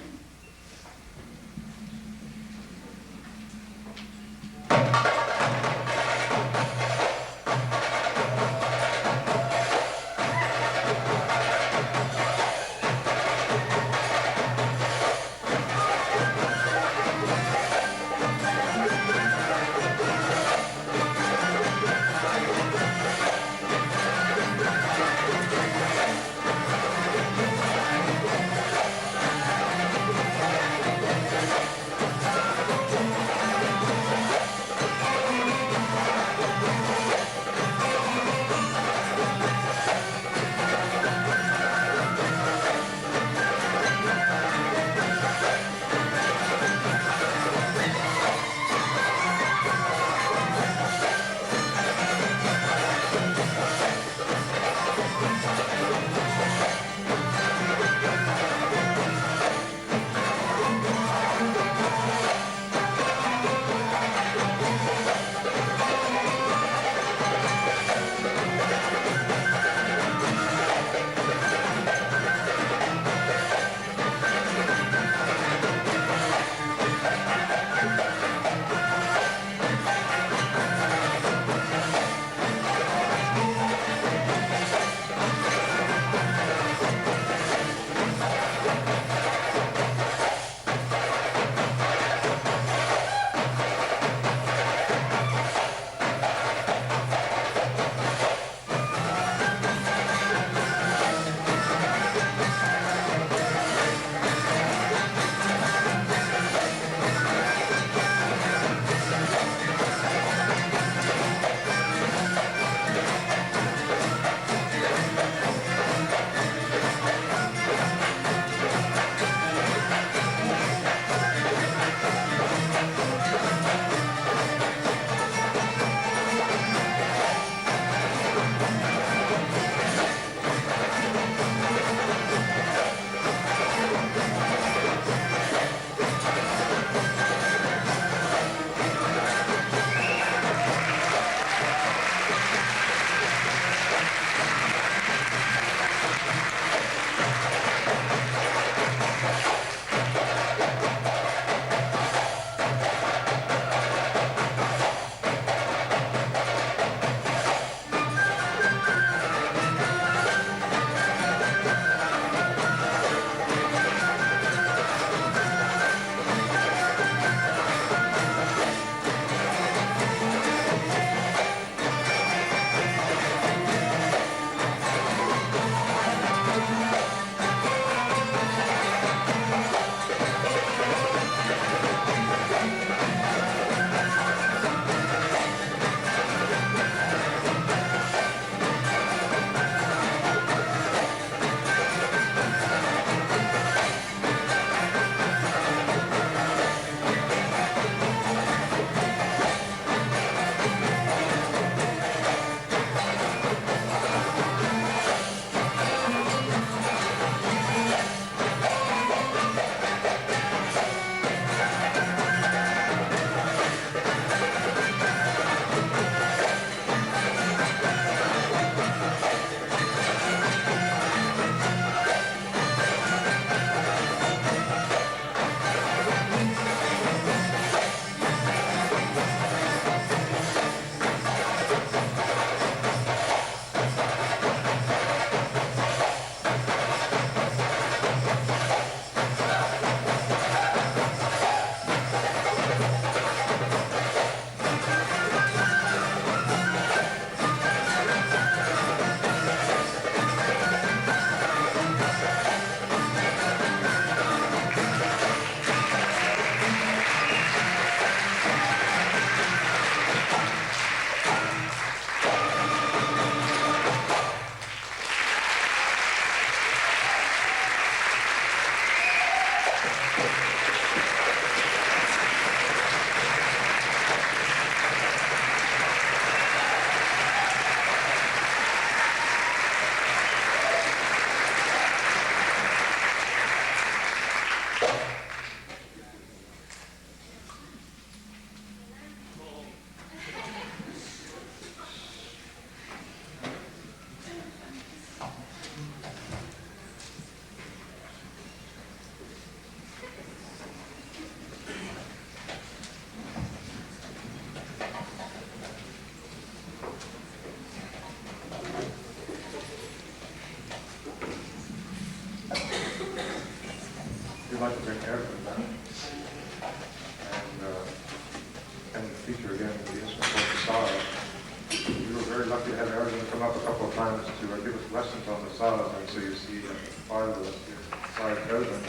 lucky to have Aragon come up a couple of times to give us lessons on the saz, and so you see five of us here, five Aragon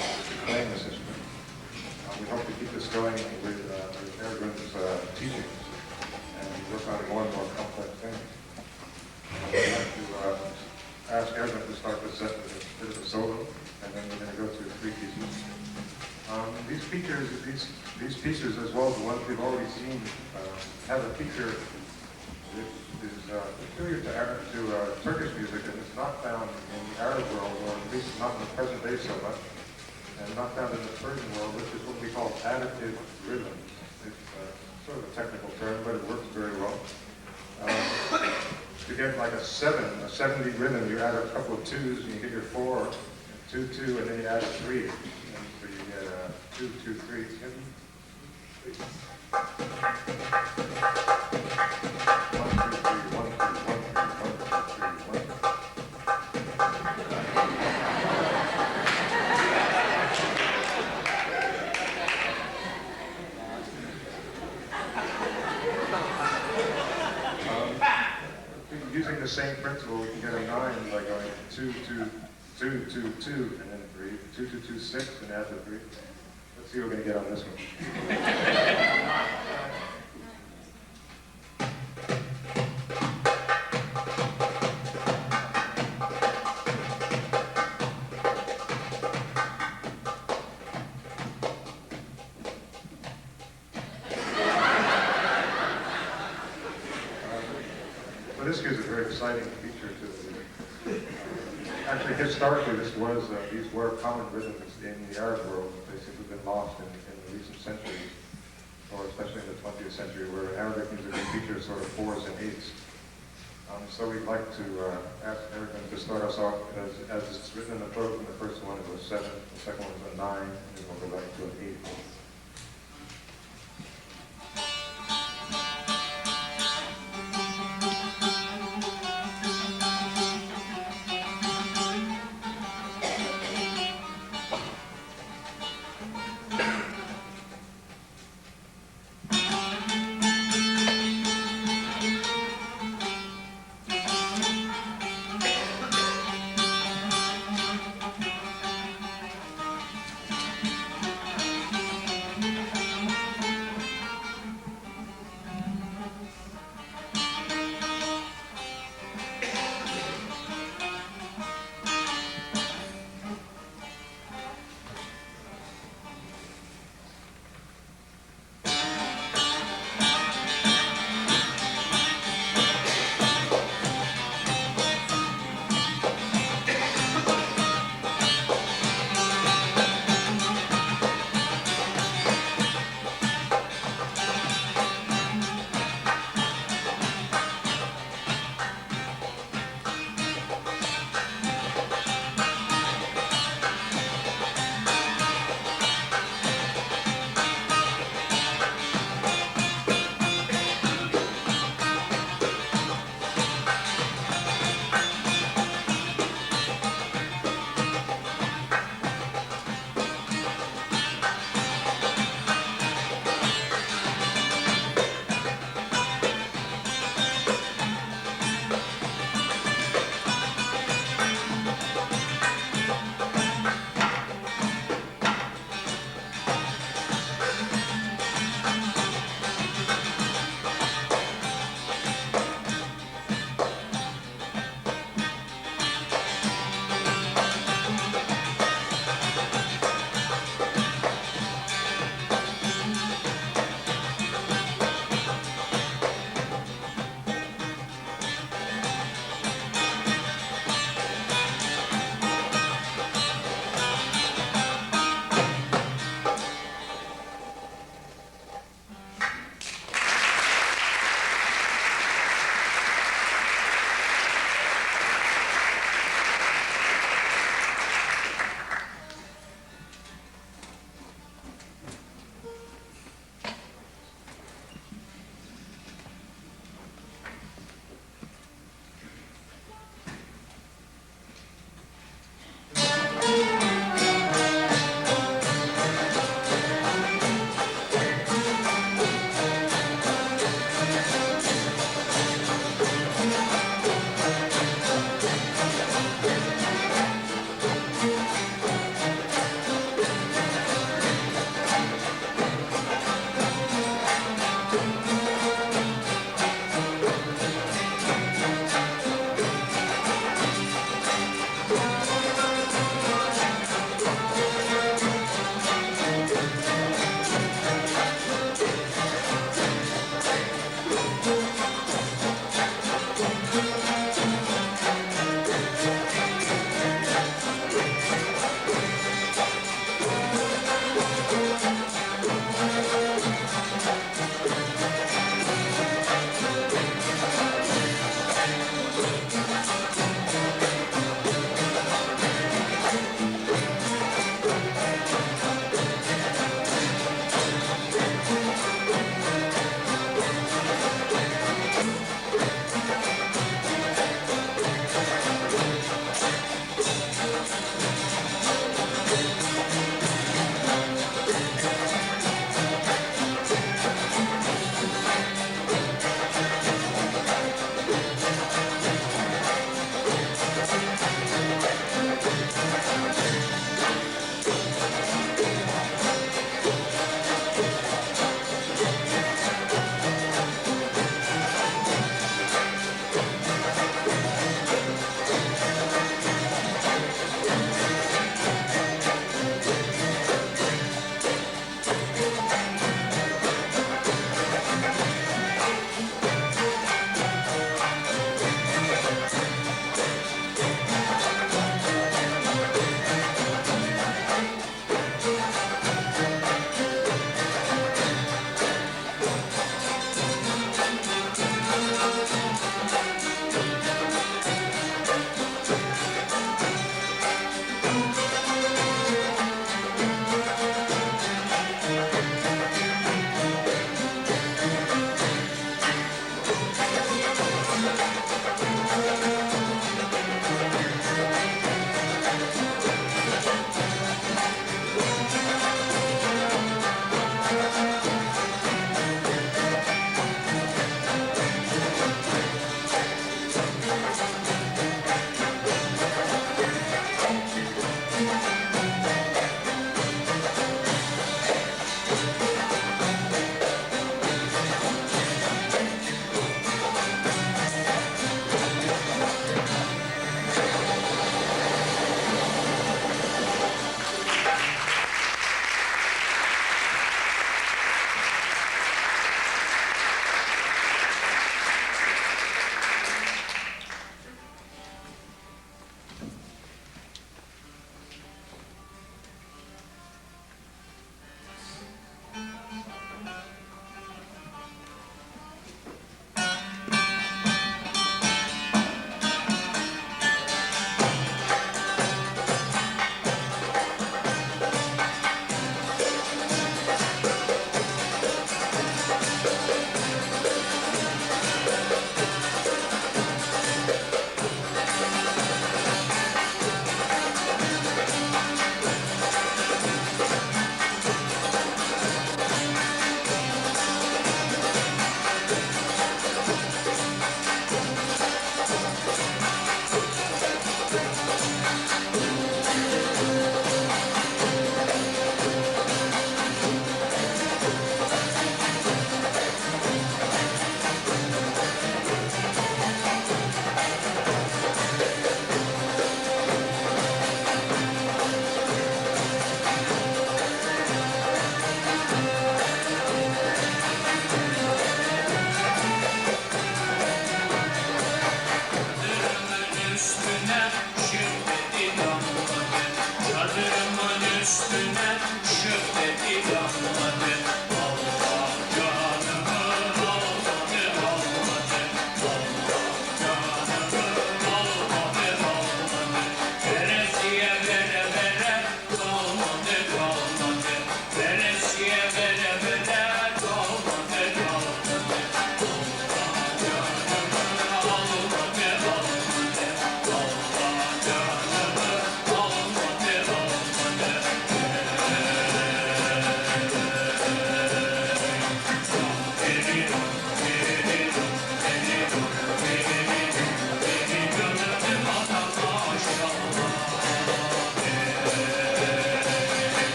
playing this instrument. We hope to keep this going with Aragon's teachings, and work on more and more complex things. We'd like to ask Aragon to start this set with a bit of a solo, and then we're going to go through three pieces. These pieces, as well as the ones we've already seen, have a feature that is peculiar to Turkish music, and it's not found in the Arab world, or at least not in the present day so much, and not found in the Persian world, which is what we call additive rhythm. It's sort of a technical term, but it works very well. To get like a 70 rhythm, you add a couple of twos, and you get your 4, 2, 2, and then you add a 3. And so you get a 2, 2, 3, 10. 1, 2, 3, 1, 2, 1, 2, 1, 2, 3, 1. Using the same principle, we can get a 9 by going 2, 2, 2, 2, 2, and then 3, 2, 2, 2, 6, and add the 3. Let's see what we're going to get on this one. Well, this gives a very exciting feature to it. Actually, historically, these were common rhythms in the Arab world. They seem to have been lost in the recent centuries, or especially in the 20th century, where Arabic music would feature sort of 4s and 8s. So we'd like to ask Aragon to start us off as it's written in the book. And the first one is a 7, the second one is a 9, and then we'll go back to an 8.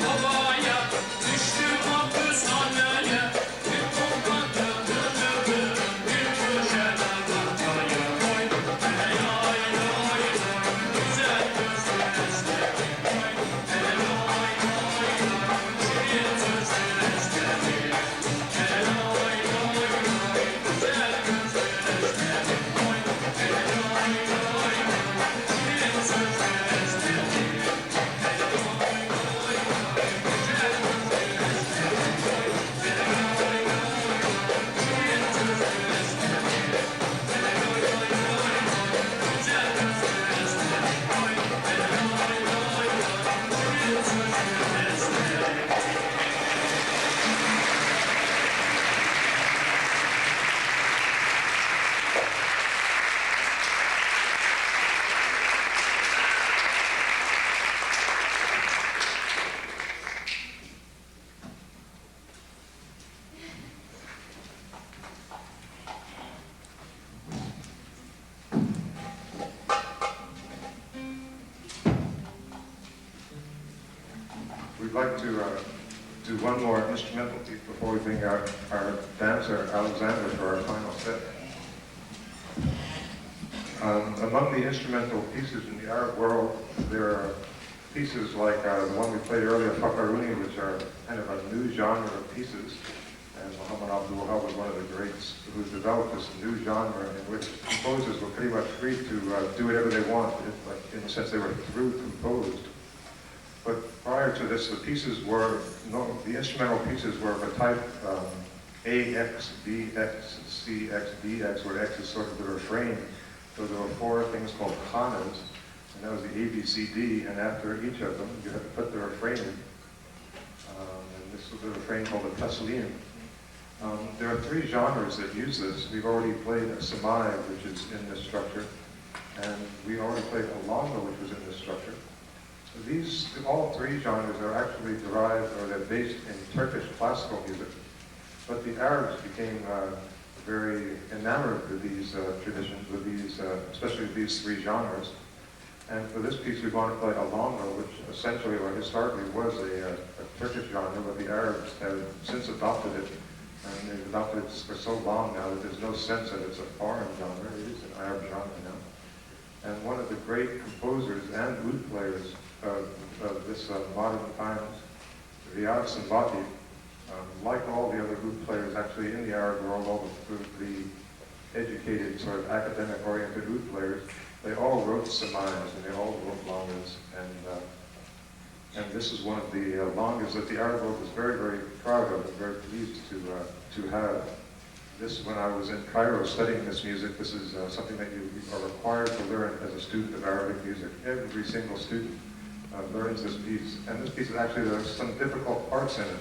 Babaya düştüm hapishaneye, bir korkak öldürdü, bir köşede bakmaya koy. Hey ay ay ay, güzel gözlü esneri, koy. Hey ay ay ay, şirin sözlü esneri. Hey ay ay ay, güzel gözlü esneri, koy. Hey ay ay ay, şirin sözlü esneri. We'd like to do one more instrumental piece before we bring out our dancer, Alexander, for our final set. Among the instrumental pieces in the Arab world, there are pieces like the one we played earlier, Fakaruni, which are kind of a new genre of pieces. And Muhammad Abdul Wahab was one of the greats who developed this new genre in which composers were pretty much free to do whatever they wanted. Like, in a sense, they were through composed. But prior to this, the pieces were, the instrumental pieces were of a type A, X, B, X, C, X, D, X, where X is sort of the refrain. So there were four things called khanas, and that was the A, B, C, D, and after each of them, you had to put the refrain in. And this was the refrain called the taslim. There are three genres that use this. We've already played a samai, which is in this structure, and we already played a longa, which was in this structure. These, all three genres are actually derived, or they're based in Turkish classical music, but the Arabs became very enamored with these traditions, with these, especially these three genres. And for this piece, we want to play a longa, which essentially or historically was a Turkish genre, but the Arabs have since adopted it, and they've adopted it for so long now that there's no sense that it's a foreign genre. It is an Arab genre now. And one of the great composers and oud players of this modern times, Riyad Sanbati, like all the other oud players actually in the Arab world, all the educated, sort of academic-oriented oud players, they all wrote samais and they all wrote longas. And this is one of the longas that the Arab world is very, very proud of and very pleased to have. This, when I was in Cairo studying this music, this is something that you are required to learn as a student of Arabic music. Every single student learns this piece. And this piece is actually, there are some difficult parts in it.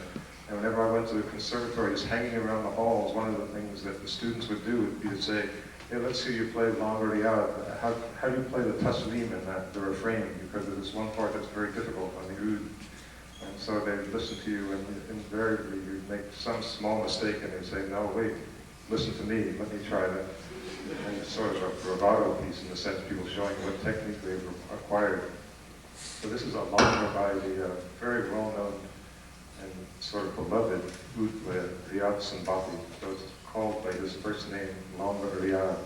And whenever I went to the conservatory, just hanging around the halls, one of the things that the students would do would be to say, hey, let's see you play Long Riyad. How do you play the taslim in that, the refrain? Because there's one part that's very difficult on the oud. And so they would listen to you, and invariably you'd make some small mistake, and they'd say, no, wait, listen to me, let me try that. And it's sort of a bravado piece in the sense people showing what technique they've acquired. So this is a longa by the very well-known and sort of beloved oud player, Riyad Sanbati. So it's called by his first name, Longa Riyad.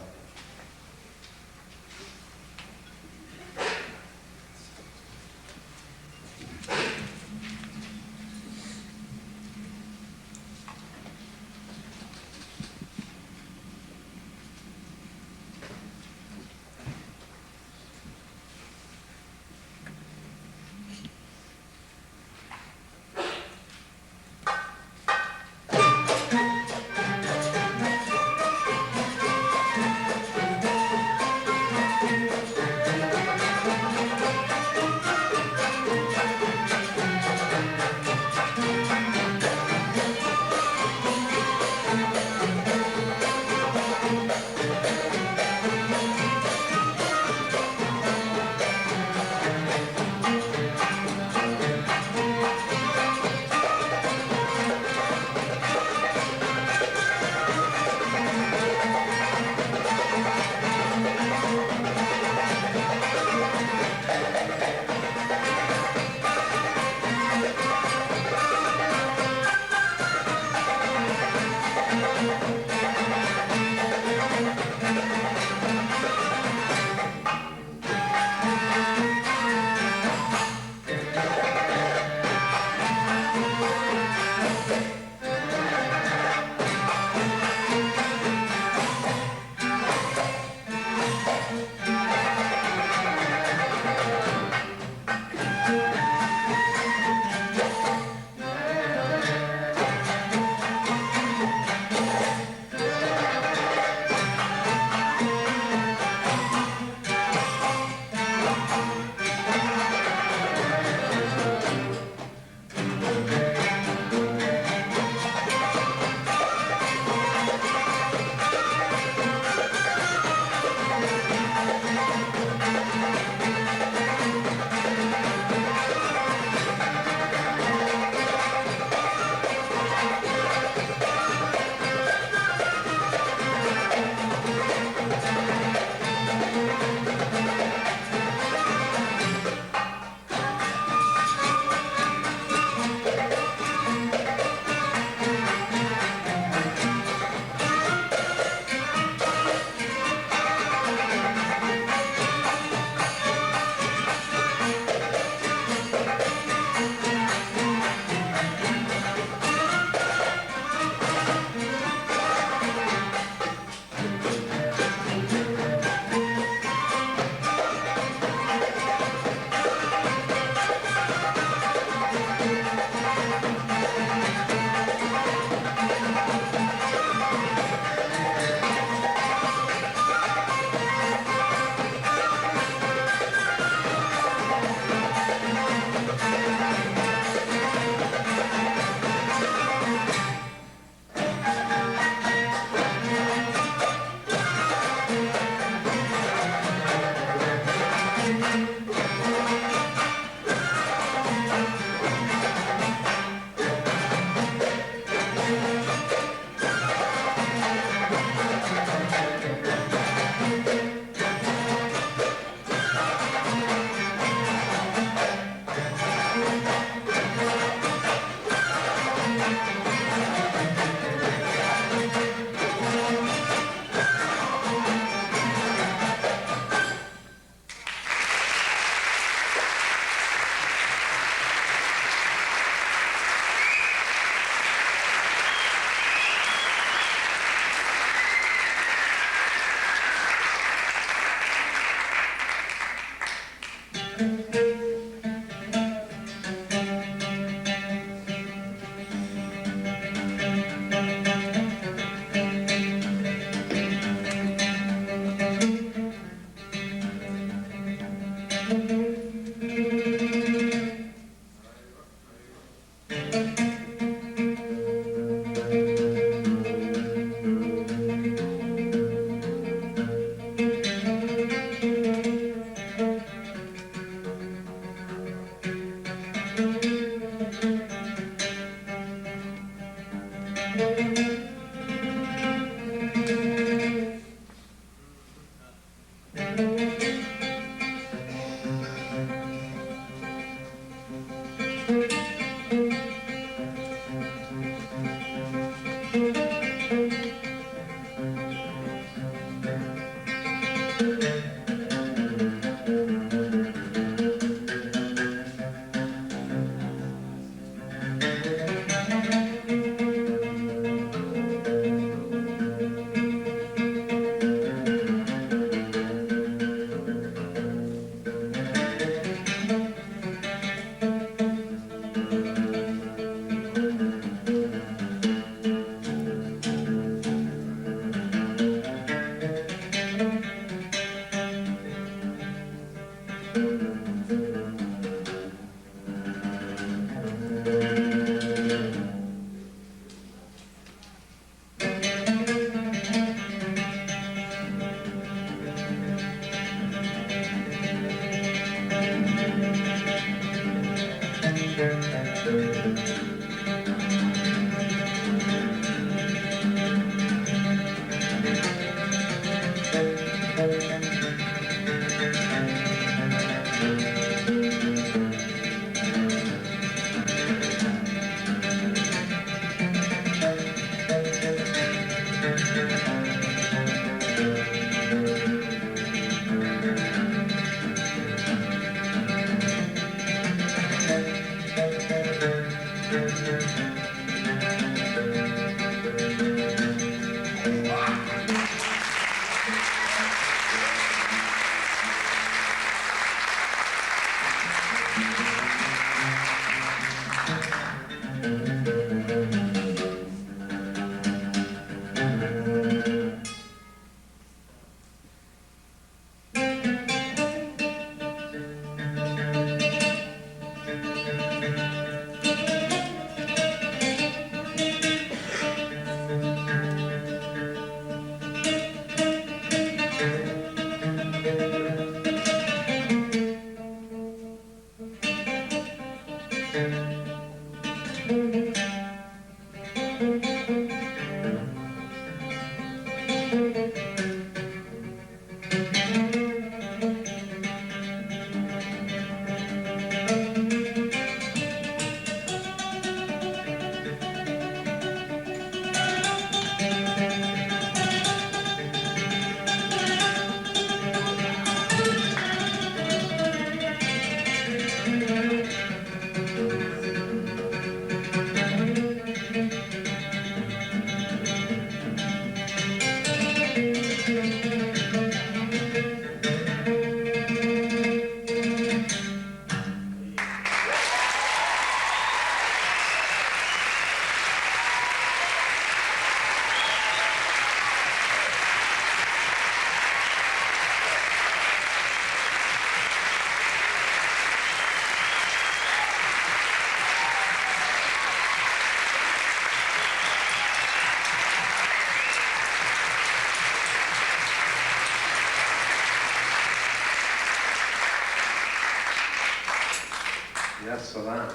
Yes, Salam.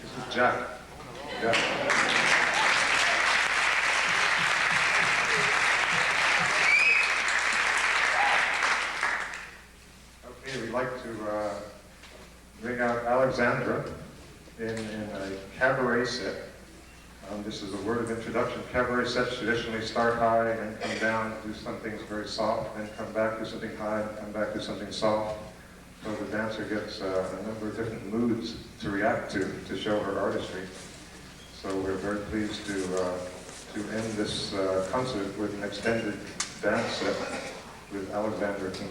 This is Jack. Jack. Okay, we'd like to bring out Alexandra in a cabaret set. This is a word of introduction. Cabaret sets traditionally start high and come down, do some things very soft, then come back, do something high, and come back, do something soft. So the dancer gets a number of different moods to react to show her artistry. So we're very pleased to end this concert with an extended dance set with Alexandra King.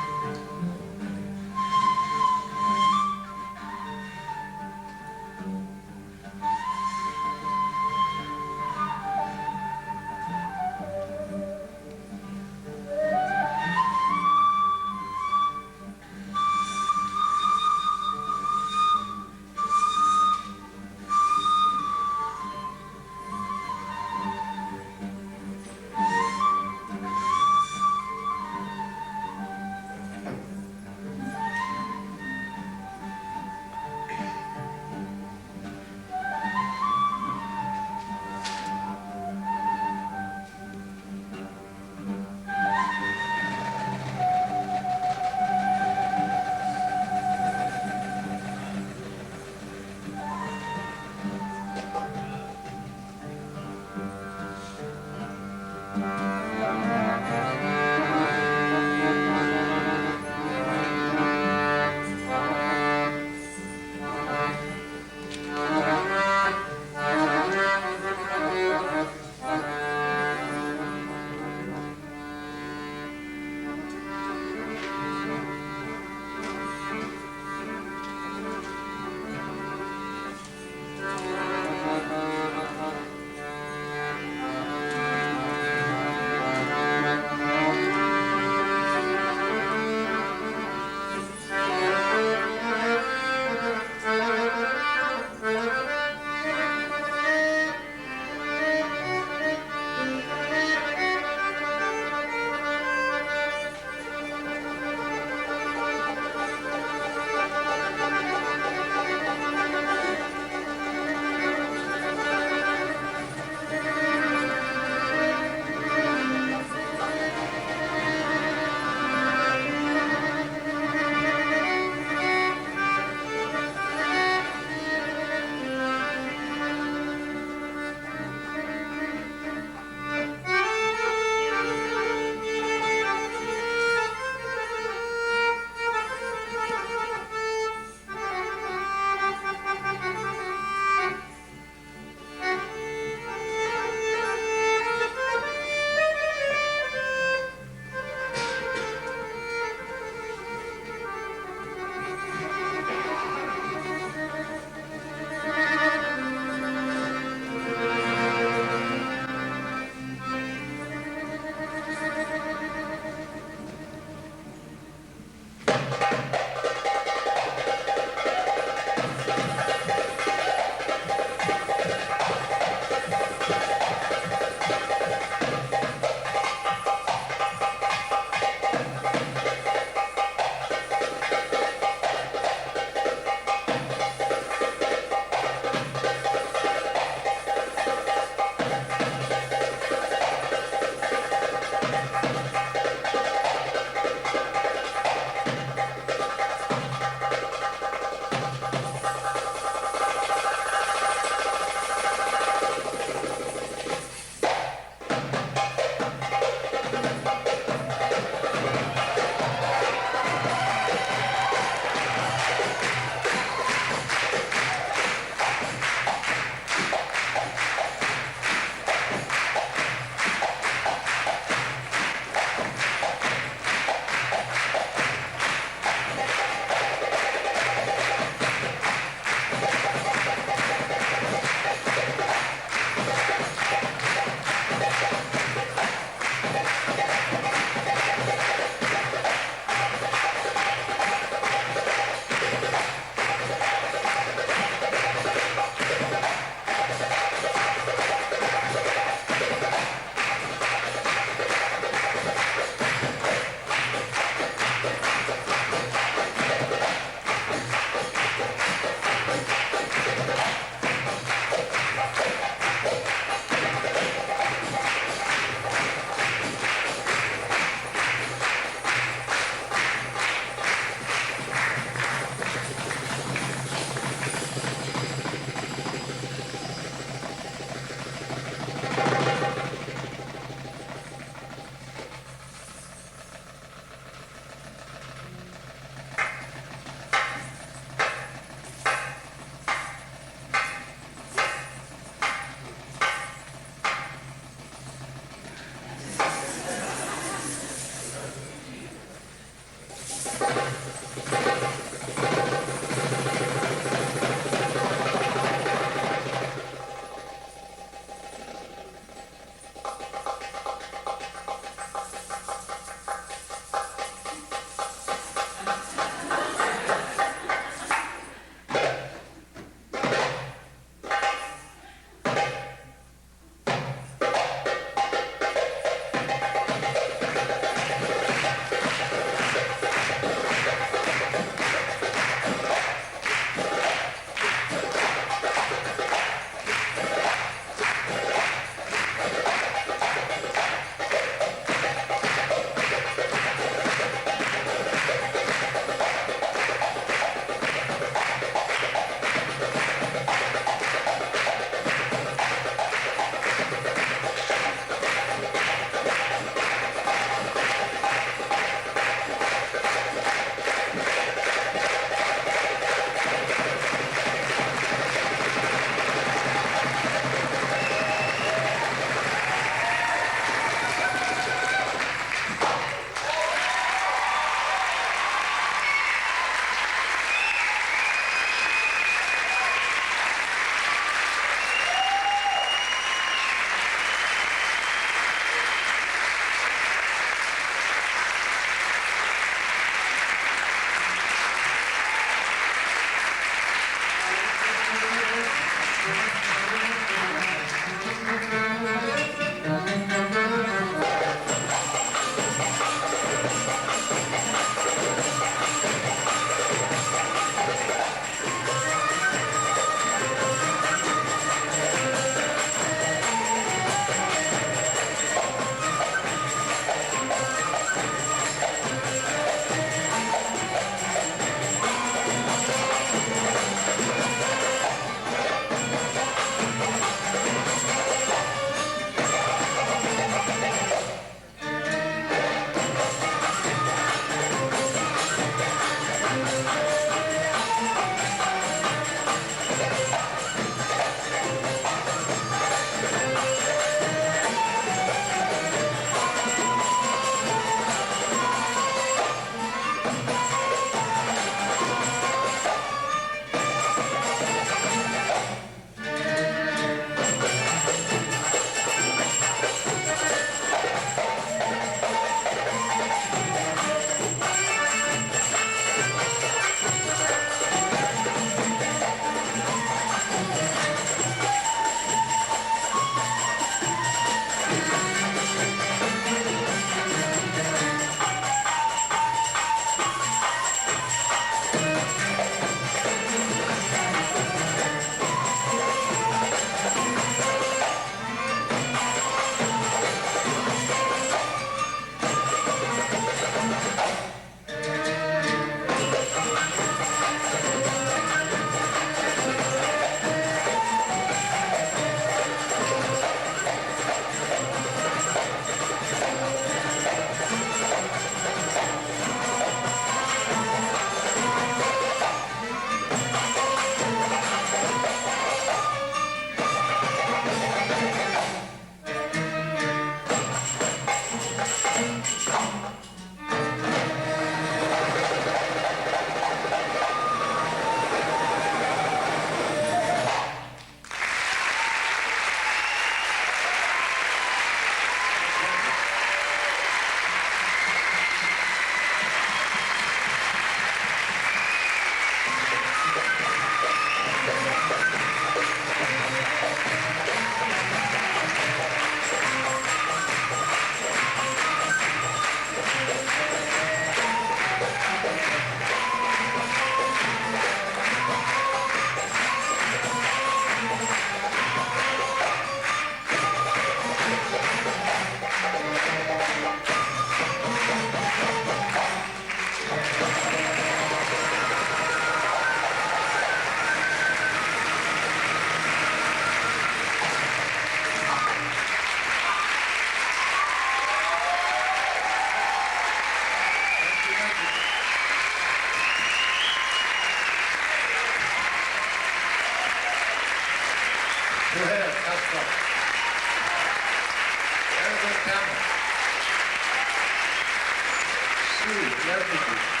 Refugees.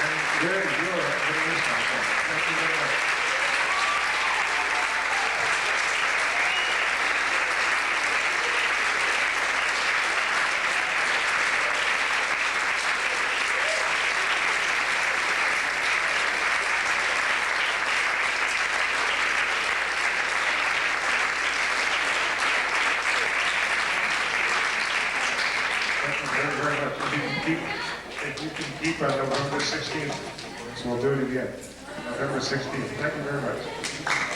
And you're Middle East Ensemble. Thank you very much. Thank you very, very much. If you can keep on November 16th, so we'll do it again. November 16th. Thank you very much.